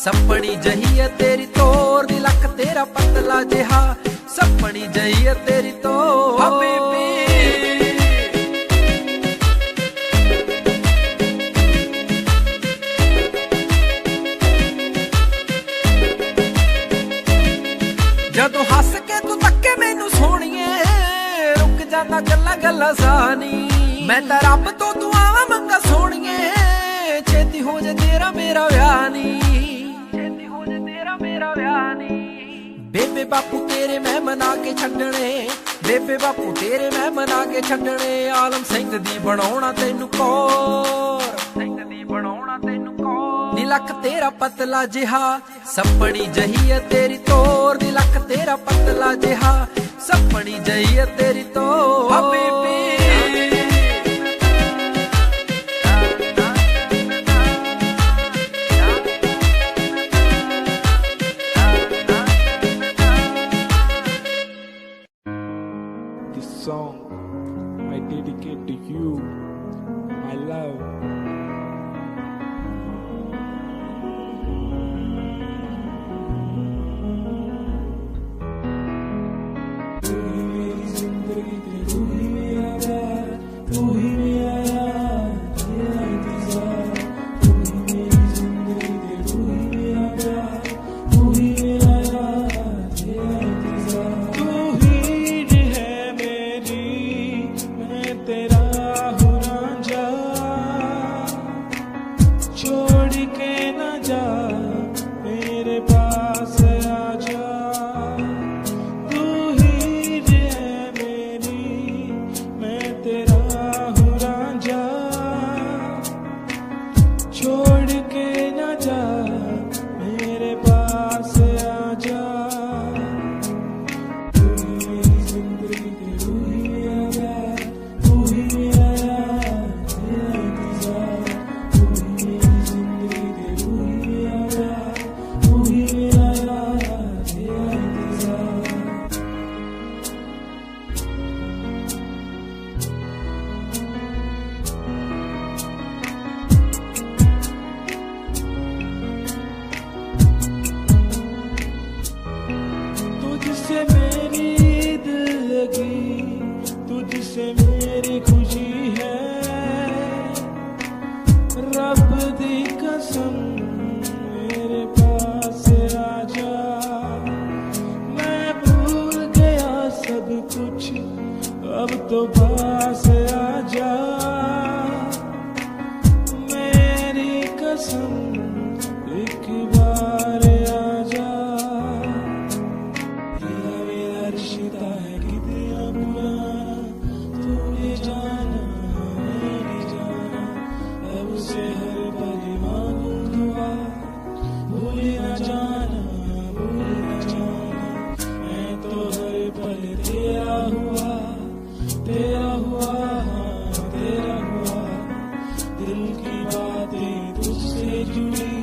सपनी जही है तेरी तोर, नीलक तेरा पतला जिहा सपनी जही है तेरी तोर। हबीबी जदों हस के तू तक्के मैनू सोहणीए, रुक जांदा गल्ला गल्ला सानी। मैं तां रब तो दुआवां मंगा सोहणीए, छेती हो जे तेरा मेरा विआह नी, छेती हो जे तेरा मेरा विआह नी। बेबे बापू तेरे मैं मना के छड्डणे, बेबे बापू तेरे मैं मना के छड्डणे। आलम सिंह दी बनाउणा तैनू कौर, सिंह दी बनाउणा तैनू कौर। नीलक तेरा पतला जिहा सपनी जही है तेरी तोर, नीलक तेरा पतला जिहा सपनी जही है तेरी तोर। Habibi song I dedicate to you, my love. तू ही मेरी जिंदगी की, तू ही मेरा प्यार, तू ही मेरा यार, तेरा इंतजार। तू ही मेरी जिंदगी की, तू ही मेरा प्यार, तू ही मेरा यार, तेरा इंतजार। तू तेरा हूँ रांझा, छोड़ के न जा मेरे पास आजा। तू ही है मेरी, मैं तेरा हूँ रांझा, छोड़ के न जा मेरे पास आजा। तू ही मेरी जिंदगी की, तू ही मेरा प्यार, तू ही मेरा यार, तेरा इंतजार। तू ही मेरी जिंदगी की, तू ही मेरा प्यार, तू ही मेरा यार, तेरा इंतजार। कसम मेरे पास आजा, मैं भूल गया सब कुछ, अब तो पास आजा, मेरी कसम एक बार आजा। तेरा मेरा रिश्ता है कितना पुराना, तूने जाना मेरी जाना, अब से हर पल मांगू दुआ, भूल न जाना भूल न जाना, मैं तो हर पल तेरा हुआ तेरा हुआ हाँ तेरा हुआ, दिल की बातें तुझसे जुड़ी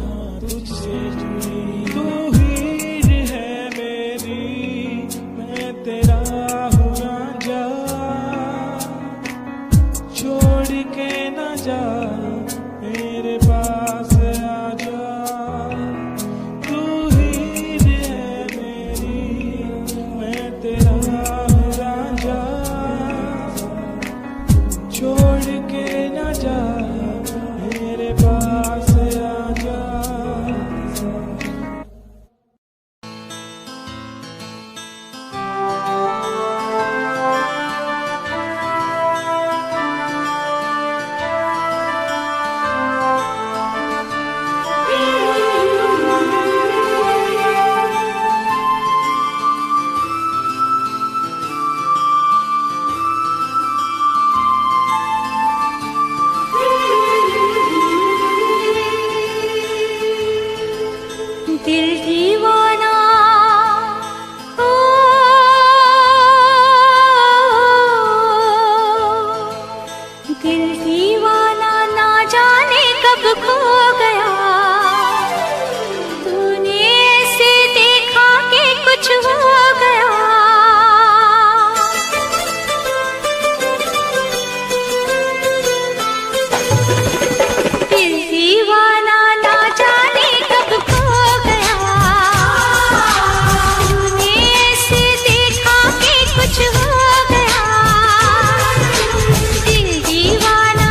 हाँ तुझसे जुड़ी, तू हीर है मेरी मैं तेरा हूँ रांझा, छोड़ के न जा मेरे पास आजा, तू हीर है मेरी मैं तेरा हूँ रांझा, छोड़ के न जा मेरे पास आजा। दिल दीवाना ओ, दिल दीवाना ना जाने कब खो गया, तूने ऐसे देखा कि कुछ हो गया, दिल दीवाना ना जाने कब खो गया, तूने ऐसे देखा कि कुछ हो गया, दिल दीवाना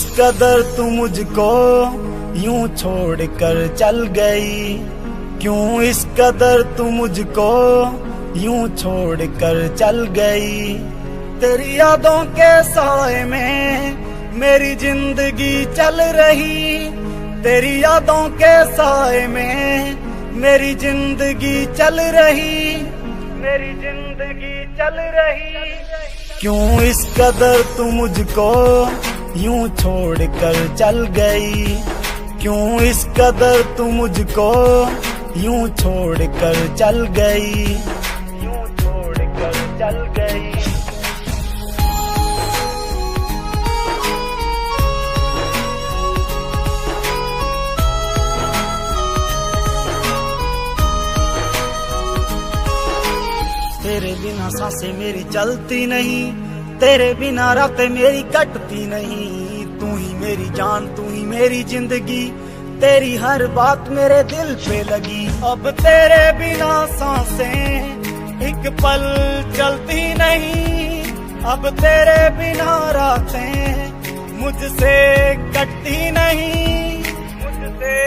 इस कदर तू मुझको यूं छोड़ कर चल गई, क्यों इस कदर तू मुझको यूं छोड़ कर चल गई। तेरी यादों के साए में मेरी जिंदगी चल रही, तेरी यादों के साए में मेरी जिंदगी चल रही, मेरी जिंदगी चल रही। क्यों इस कदर तू मुझको यूं छोड़ कर चल गई, क्यों इस कदर तू मुझको यूं छोड़ कर चल गई, यूं छोड़ कर चल गई। तेरे बिना सांसें मेरी चलती नहीं, तेरे बिना रातें मेरी कटती नहीं। तू ही मेरी जान, तू ही मेरी जिंदगी, तेरी हर बात मेरे दिल पे लगी। अब तेरे बिना सांसें एक पल चलती नहीं, अब तेरे बिना रातें मुझसे कटती नहीं, मुझसे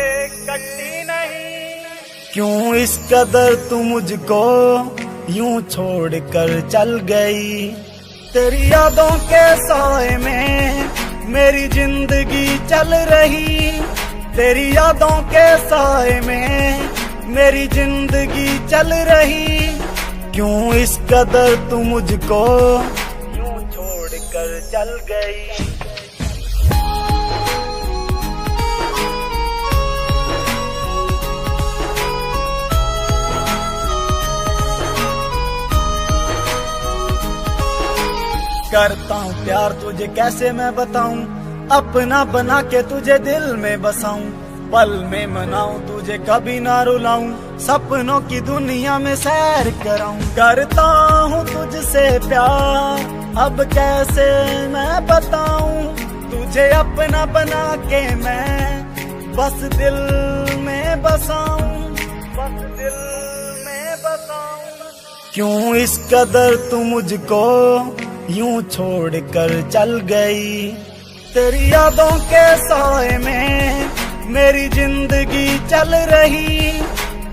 कटती नहीं। क्यों इस कदर तू मुझको यूं छोड़ कर चल गई। तेरी यादों के साए में मेरी जिंदगी चल रही, तेरी यादों के साए में मेरी जिंदगी चल रही। क्यों इस कदर तू मुझको यूं छोड़ कर चल गई। करता हूँ प्यार तुझे कैसे मैं बताऊं, अपना बना के तुझे दिल में बसाऊं। पल में मनाऊं तुझे कभी ना रुलाऊं, सपनों की दुनिया में सैर कराऊं। करता हूँ तुझसे प्यार अब कैसे मैं बताऊं, तुझे अपना बना के मैं बस दिल में बसाऊं, बस दिल में बसाऊं। क्यों इस कदर तू मुझको यूं छोड़ कर चल गई। तेरी यादों के साए में मेरी जिंदगी चल रही,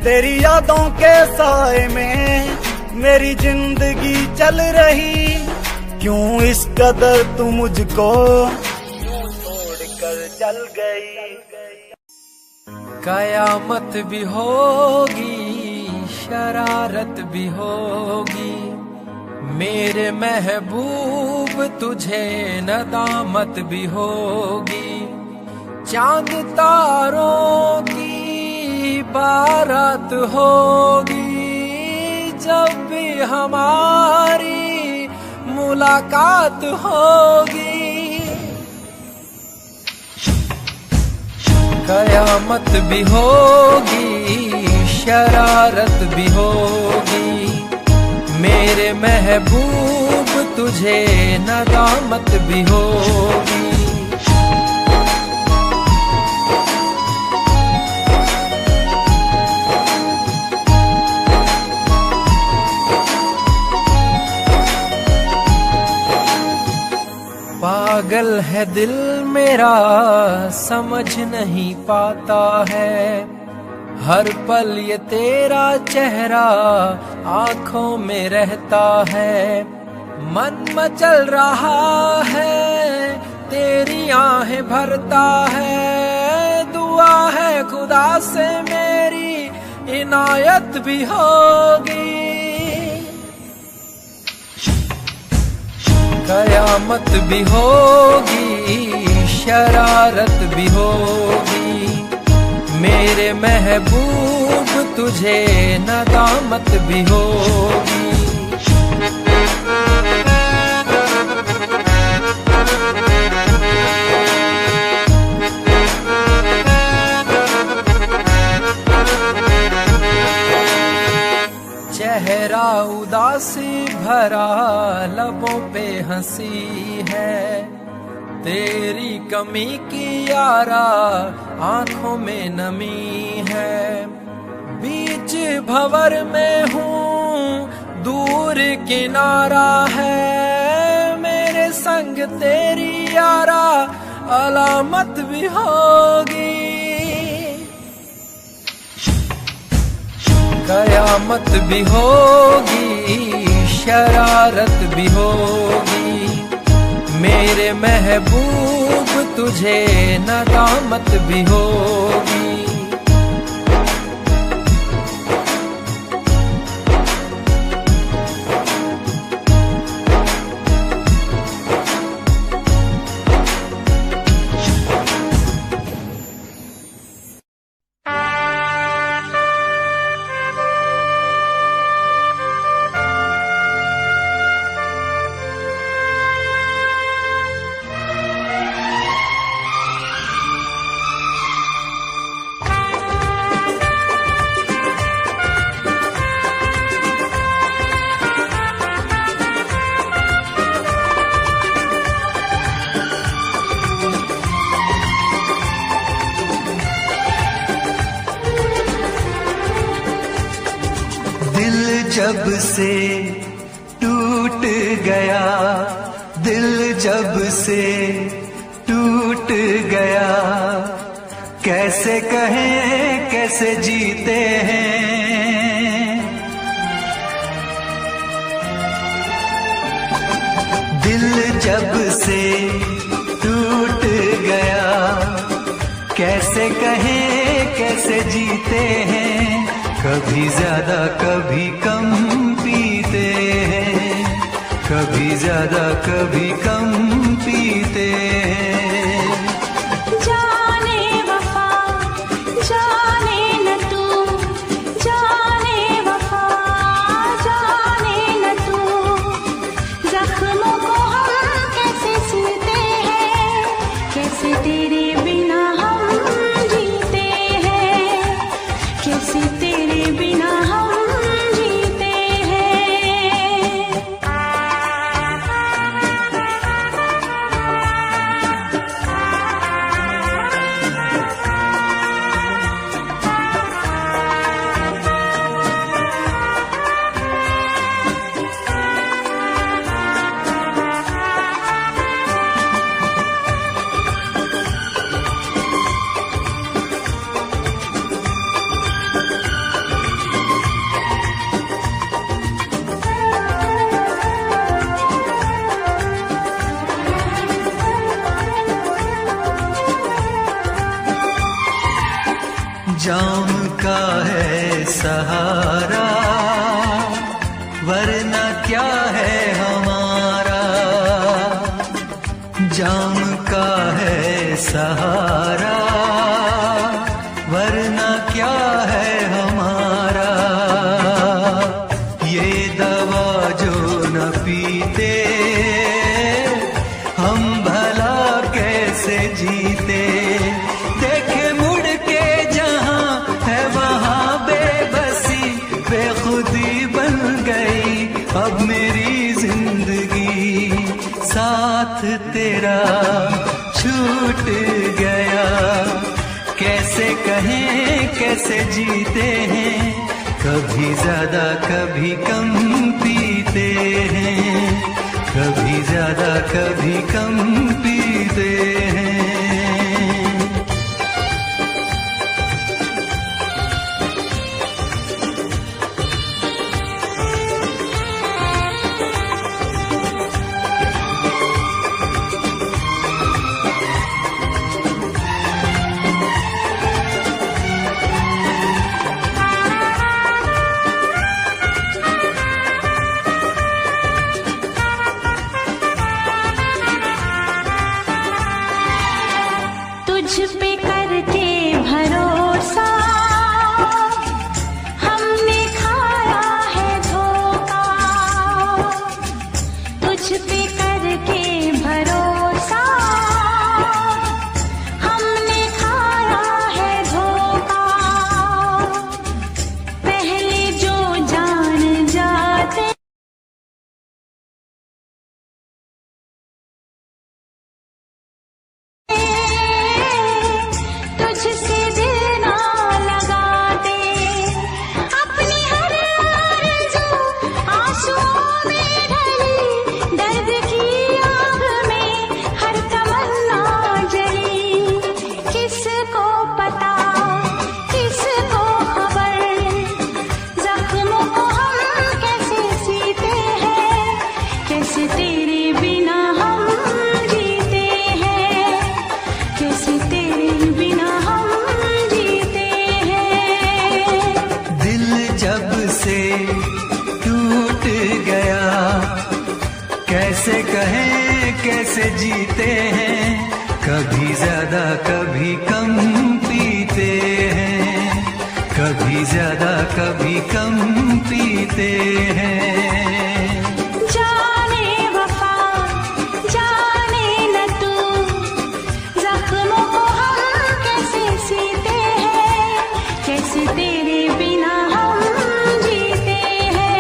तेरी यादों के साए में मेरी जिंदगी चल रही। क्यों इस कदर तू मुझको यूं छोड़ कर चल गई। कयामत भी होगी, शरारत भी होगी, मेरे महबूब तुझे नदामत भी होगी। चांद तारों की बारात होगी, जब भी हमारी मुलाकात होगी। कयामत भी होगी, शरारत भी होगी, मेरे महबूब तुझे नदामत भी होगी। पागल है दिल मेरा, समझ नहीं पाता है, हर पल ये तेरा चेहरा आंखों में रहता है। मन मचल रहा है, तेरी आहें भरता है, दुआ है खुदा से मेरी इनायत भी होगी। कयामत भी होगी, शरारत भी होगी, मेरे महबूब तुझे नदामत भी होगी। चेहरा उदासी भरा, लबों पे हंसी है, तेरी कमी की यारा आंखों में नमी है। बीच भंवर में हूँ, दूर किनारा है, मेरे संग तेरी यारा अलामत भी होगी, कयामत भी होगी, शरारत भी होगी, मेरे महबूब तुझे नदामत भी होगी। जब से टूट गया, दिल जब से टूट गया, कैसे कहें कैसे जीते हैं। दिल जब से टूट गया, कैसे कहें कैसे जीते हैं। कभी ज्यादा कभी कम पीते हैं, कभी ज्यादा कभी कम पीते हैं। जाने वफा जाने न तू, जाने वफा जाने न तू, जख्मों को हम कैसे सीते हैं, कैसे तेरे बिना हम जीते हैं, कैसे तेरे बिना हम जीते हैं। जाम का है सहारा, वरना क्या है हमारा। जाम का है सहारा, वरना क्या है हमारा। ये दवा जो न पीते, हम भला कैसे जीते। देखे मुड़ के जहां है वहां बेबसी, बेखुदी बन गई अब मेरी जिंदगी। साथ तेरा छूट गया, कैसे कहें कैसे जीते हैं। कभी ज्यादा कभी कम पीते हैं, कभी ज्यादा कभी कम पीते हैं। तुझ पे करके भरोसा हमने खाया है धोखा, तुझ पे करके भरोसा हमने खाया है धोखा। पहले जो जान जाते जीते हैं, कभी ज्यादा कभी कम पीते हैं, कभी ज्यादा कभी कम पीते हैं। जाने वफा जाने न तू, जख्मों को हम कैसे सीते हैं, कैसे तेरे बिना हम जीते हैं।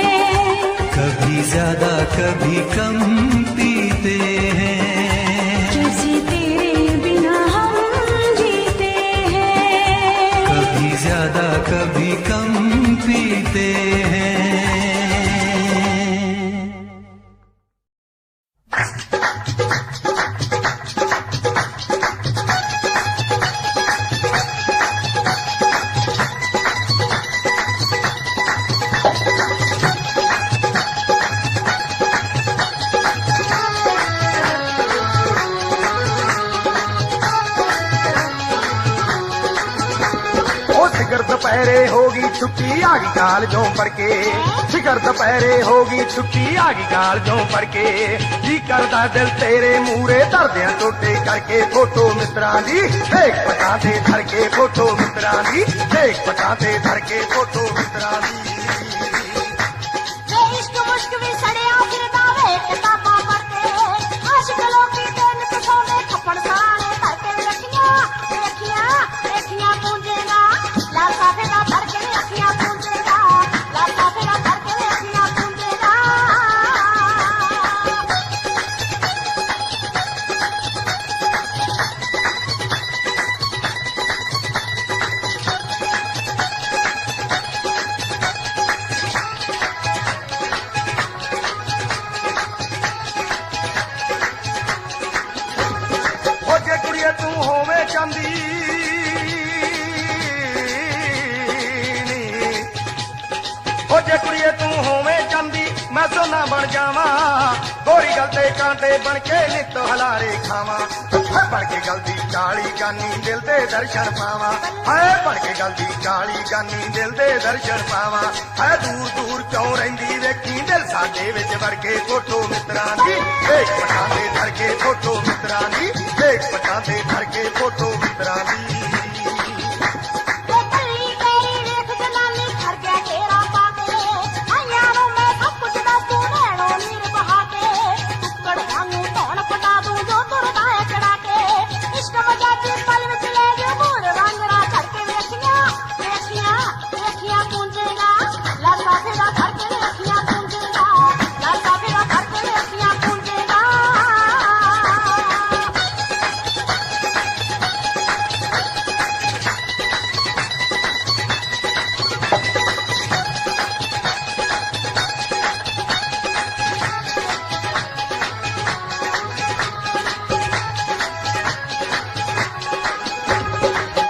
कभी ज्यादा कभी कम पीते हैं, कैसे तेरे बिना हम जीते हैं। कभी ज्यादा कभी कम पीते हैं। शिखर दोपहरे होगी छुट्टी आगी काल जो पड़ के, शिखर दोपहरे होगी छुट्टी आगी काल जो पड़ के, जी करदा दिल तेरे मूरे धरदे टोटे करके, फोटो मित्रां दी देख पटा दे धर के, फोटो मित्रां दी देख पटा दे धर के, फोटो मित्रां दी। वे इश्क मुश्क भी सड़िया फिरदा वे किताबां पढ़ते, आशिक लोकी ते नित सौंदे थप्पड़ सराणे करके रखियां रखियां रखियां पूंजेगा, लासा फेरा धर के अखियां पूंजेगा, लासा फेरा धर के अखियां पूंजेगा। हो जे कुड़िए तू होवे चांदी हो जे कुड़िए तू होवे चांदी, मैं सोना बन जावा, गोरी गल ते कांटे बन के नित हलारे खावा, है बन के गलती काली गानी दिल दे दर्शन पावा, है बन के गलती काली गानी दिल दे दर्शन पावा, है दूर दूर क्यों रहिंदी वेखी दिल साडे विच वड़ के, फोटो मित्रां दी देख पटा दे धर के, फोटो मित्रां दी देख पटा दे धर के, फोटो मित्रां दी। वे कली तेरी देख जनानी घर गया तेरा पाके, आइयां नु मैं सब कुछ दस तू नैनो नीर बहा के, टुकड़ वांगू धौन पटा दूं जो तुरदा है चढ़ा के, इश्क मजाजी पल विच ले जो मूर वांगड़ा करके रखियां रखियां रखियां पूंजेगा, लासा फेरा धर के रखियां पूंजेगा, लासा फेरा धर के रखियां पूंजेगा।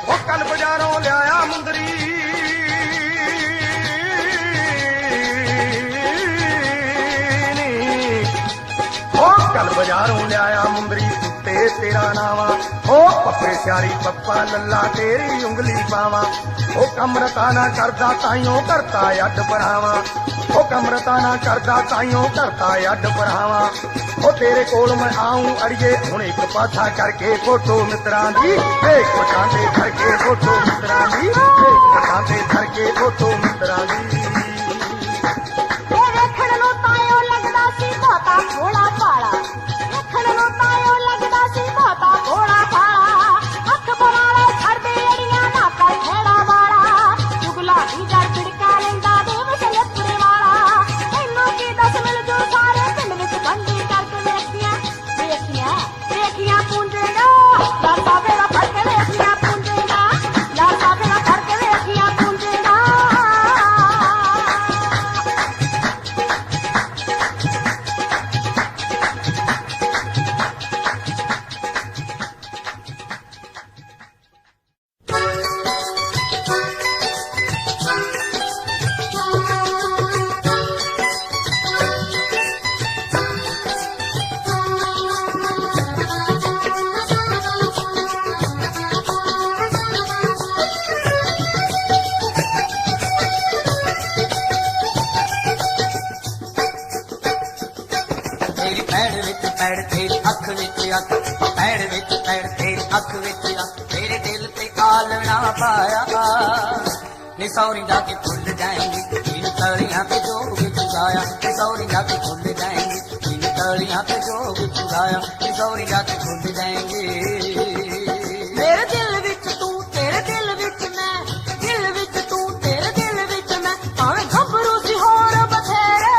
ओ कल बाजारों लियाया मुंदरी ओ कल बाजारों लियाया मुंदरी ते तेरा नावा, ओ पप्पे स्यारी पप्पा लल्ला तेरी उंगली पावा, ओ कमरता ना करदा ताइयों करता अड बढ़ावा, ओ कमरता ना करदा ताइयों करता अड बढ़ावा, ओ तेरे कोल मैं आऊं अड़िए हुण एक पाछा करके, फोटो मित्रां दी देख पटा दे धर के, फोटो मित्रां दी देख पटा दे धर के, फोटो मित्रां दी। ਇਹ ਵੇਖਣ ਨੂੰ ਤਾਇਓ ਲੱਗਦਾ ਸੀ ਬਹੁਤਾ ਭੋਲਾ ਭਾਲਾ, ਵੇਖਣ ਨੂੰ ਤਾਇਓ ਲੱਗਦਾ ਸੀ ਬਹੁਤਾ ਭੋਲਾ ਭਾਲਾ, ਹੱਥ ਬੁਲਾਵੇ ਛੱਡਦੇ ਅੜੀਆਂ ਨਾ ਕਰ ਖੇੜਾ ਵਾਲਾ, ਚੁਗਲਾ ਦੀ ਜੜ ਪਿੜਕਾ ਲੈਂਦਾ ਦੇਵ ਸਲੇਪਰੇ ਵਾਲਾ, ਤੈਨੂੰ ਕੀ ਦੱਸ ਮਿਲ ਜੂ ਸਾਰੇ ਪਿੰਡ ਵਿੱਚ ਬੰਦੀ ਕਰਕੇ ਵੇਖੀਆਂ ਵੇਖੀਆਂ ਵੇਖੀਆਂ ਪੂੰਜੇਗਾ, ਲਾਸਾ ਫੇਰਾ ਫੜ ਕੇ ਵੇਖੀਆਂ ਪੂੰਜੇਗਾ, ਲਾਸਾ ਫੇਰਾ ਫੜ ਕੇ ਵੇਖੀਆਂ ਪੂੰਜੇਗਾ। ਅੱਖ ਵਿੱਚ ਆ ਤੇਰੇ ਦਿਲ ਤੇ ਆਲਣਾ ਪਾਇਆ ਨੀ ਸੌਰੀ ਜਾ ਕੇ ਭੁੱਲ ਜਾਏਂਗੀ इन तलियां पे जोग चुराया नी सौरी जा के भुੱਲ जाएंगे इन तलियां पे जोग चुराया नी सौरी जा के भुੱल जाएंगे ਮੇਰੇ ਦਿਲ ਵਿੱਚ ਤੂੰ ਤੇਰੇ ਦਿਲ ਵਿੱਚ ਮੈਂ ਦਿਲ ਵਿੱਚ ਤੂੰ ਤੇਰੇ ਦਿਲ ਵਿੱਚ ਮੈਂ ਭਾਵੇਂ ਗੱਭਰੂ ਸੀ ਹੋਰ ਬਥੇਰੇ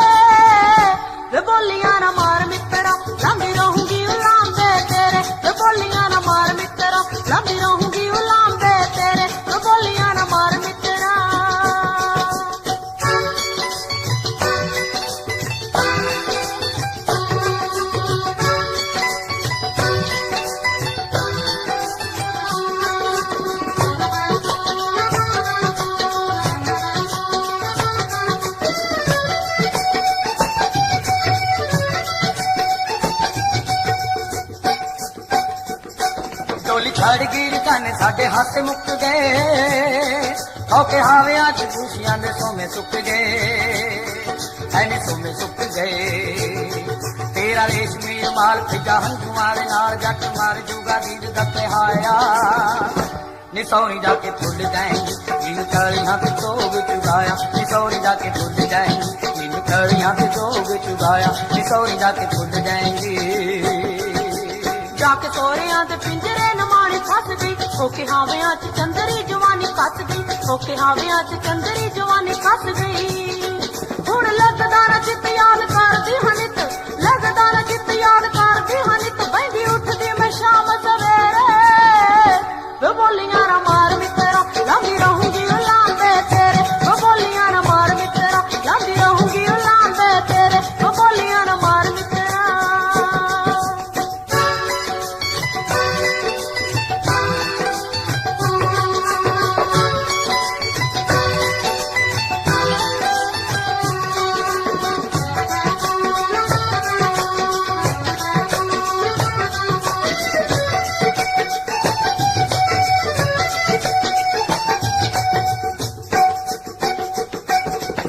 ਵੇ ਬੋਲੀਆਂ ਨਾ ਮਾਰ ਮਿੱਤਰਾ ਲੰਘੀ ਰਹੂੰਗੀ ਉਲਾਂਦੇ ਤੇਰੇ ਵੇ ਬੋਲੀਆਂ ਨਾ ਮਾਰ ਮਿੱਤਰਾ ਲੰਘੀ ਰਹੂੰਗੀ ਉਲਾਂਦੇ ਤੇਰੇ ਵੇ ਬੋਲੀਆਂ ਨਾ ਮਾਰ ਮਿੱਤਰਾ ਡੋਲੀ ਛੱਡ ਗਈ ਰਕਾਨੇ ਸਾਡੇ ਹੱਥ ਮੁੱਕ ਗਏ ਔਕੇ ਹਾਵਿਆਂ ਚ ਖੁਸ਼ੀਆਂ ਦੇ ਸੋਮੇ ਸੁੱਕ ਗਏ ਐਨੇ ਸੋਮੇ ਸੁੱਕ ਗਏ ਤੇਰਾ ਰੇਸ਼ਮੀ ਰੁਮਾਲ ਫਿੱਗਾ ਹੰਝੂਆਂ ਦੇ ਨਾਲ ਜੱਟ ਮਾਰ ਜੂਗਾ ਦੀਦ ਦਾ ਪਿਹਾਇਆ ਨੀ ਸੌਰੀ ਜਾ ਕੇ ਭੁੱਲ ਜਾਏਂਗੀ ਇਨ ਕਲੀਆਂ ਤੇ ਜੋਗ ਚੁਰਾਇਆ ਨੀ ਸੌਰੀ ਜਾ ਕੇ ਭੁੱਲ ਜਾਏਂਗੀ ਇਨ ਕਲੀਆਂ ਤੇ ਜੋਗ ਚੁਰਾਇਆ ਨੀ ਸੌਰੀ ਜਾ ਕੇ ਭੁੱਲ ਜਾਏਂਗੀ ਜਾਕੇ ਸੋਹਰਿਆਂ ਦੇ ਪਿੰਜਰੇ ਨਮਾਣੀ ਫਸ ਗਈ ਹੋਕੇ ਹਾਵਿਆਂ ਚ ਚੰਦਰੀ ਜਵਾਨੀ ਕੱਸ ਗਈ ਹੋਕੇ ਹਾਵਿਆਂ ਚ ਚੰਦਰੀ ਜਵਾਨੀ ਕੱਸ ਗਈ ਹੁਣ ਲੱਗਦਾ ਨਾ ਚਿੱਤ ਯਾਦ ਕਰਦੀ ਹਨਿਤ ਲੱਗਦਾ ਨਾ ਚਿੱਤ ਯਾਦ ਕਰਦੀ ਹਨਿਤ ਬੈਂਦੀ ਉੱਠਦੀ ਮੈਂ ਸ਼ਾਮ ਸਵੇਰੇ ਵੇ ਬੋਲੀਆਂ ਨਾ ਮਾਰ ਮਿੱਤਰਾ ਲੰਘੀ ਰਹੂੰਗੀ ਉਲਾਂਦੇ ਤੇਰੇ ਵੇ ਬੋਲੀਆਂ ਨਾ ਮਾਰ ਮਿੱਤਰਾ ਲੰਘੀ ਰਹੂੰਗੀ ਉਲਾਂਦੇ ਤੇਰੇ ਵੇ ਬੋਲੀਆਂ ਨਾ ਮਾਰ ਮਿੱਤਰਾ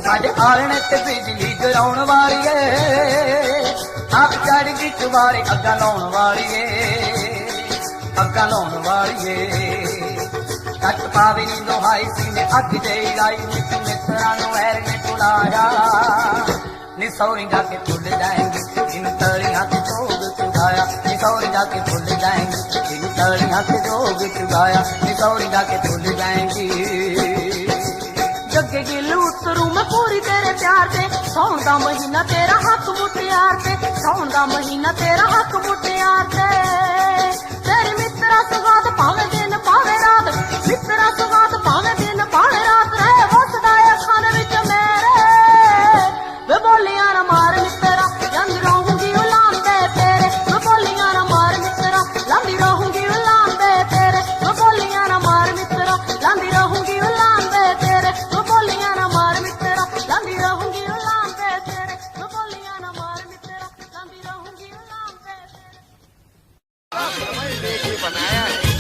ਸਾਡੇ ਆਲਣੇ ਤੇ ਬਿਜਲੀ ਗਿਰਾਉਣ ਵਾਲੀ ਏ ਆਪ ਚੜ ਗਈ ਚੁਬਾਰੇ ਅੱਗਾ ਲਾਉਣ ਵਾਲੀ ਏ ਅੱਗਾ ਲਾਉਣ ਵਾਲੀ ਏ ਕੱਟ ਪਾਵੇ ਨੀ ਲੋਹਾਈ ਸੀ ਨੇ ਅੱਗ ਜਈ ਲਾਈ ਮਿੱਤ ਮਿੱਤਰਾਂ ਨੂੰ ਐਰ ਨੇ ਟੁਲਾਇਆ ਨੀ ਸੌਰੀ ਜਾ ਕੇ ਭੁੱਲ ਜਾਏਂਗੇ ਇਨ ਤਲੀਆਂ ਤੇ ਜੋਗ ਚੁਰਾਇਆ ਨੀ ਸੌਰੀ ਜਾ ਕੇ ਭੁੱਲ ਜਾਏਂਗੇ ਇਨ ਤਲੀਆਂ ਤੇ ਜੋਗ ਚੁਰਾਇਆ ਨੀ ਸੌਰੀ ਜਾ ਕੇ ਭੁੱਲ ਜਾਏਂਗੀ जगे गिल उतरू मैं पूरी तेरे प्यार से सौन दा महीना तेरा हक मुटियार से सौन दा महीना तेरा हक मुटियार से तेरी मित्रा सुगात भावे दिन भावे रात मित्रा सुगात भावे दिन भावे रात रहे वसदा अखां विच मेरे वे बोलियां ना मार मित्रा लंघ रहूंगी उलांदे तेरे वे बोलियां ना मार मित्रा लंघ रहूंगी उलांदे तेरे वे बोलियां ना मार मित्रा लंघ रहूंगी उलांदे तेरे बोलियां ना मार मित्रा लंघी रहूंगी उलांदे तेरे मैं बोलियां ना मार मित्रा लंघी रहूंगी उलांदे तेरे बनाया है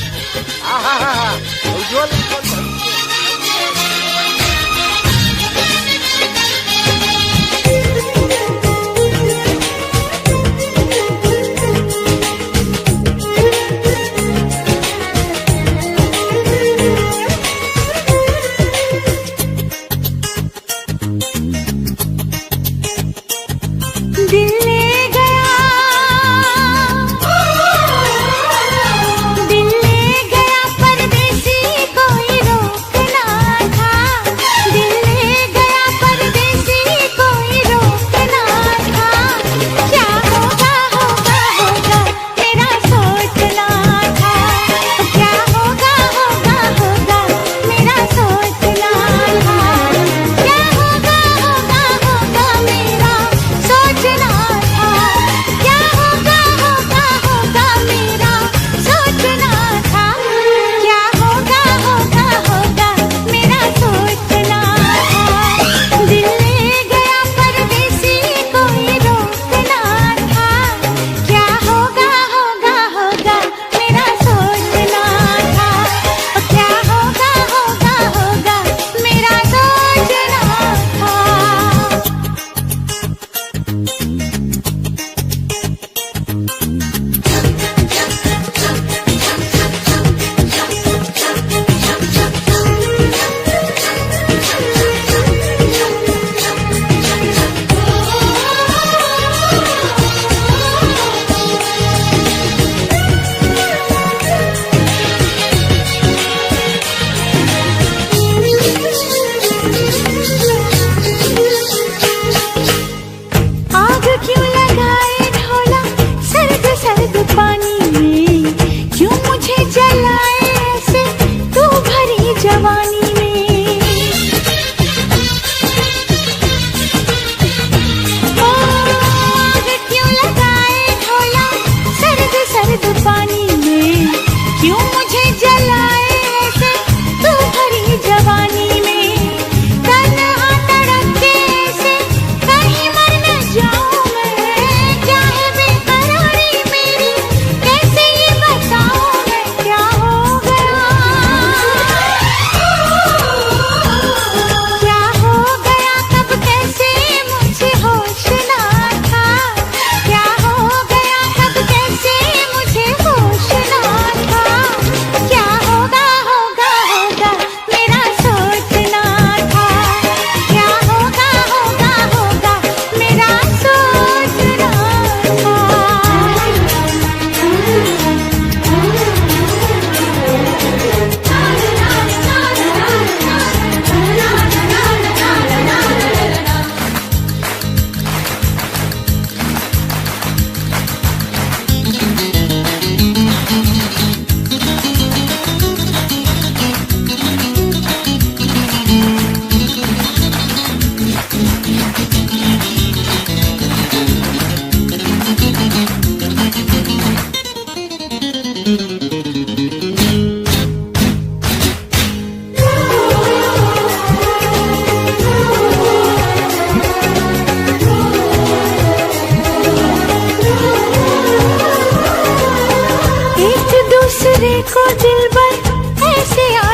दिलबर ऐसे आ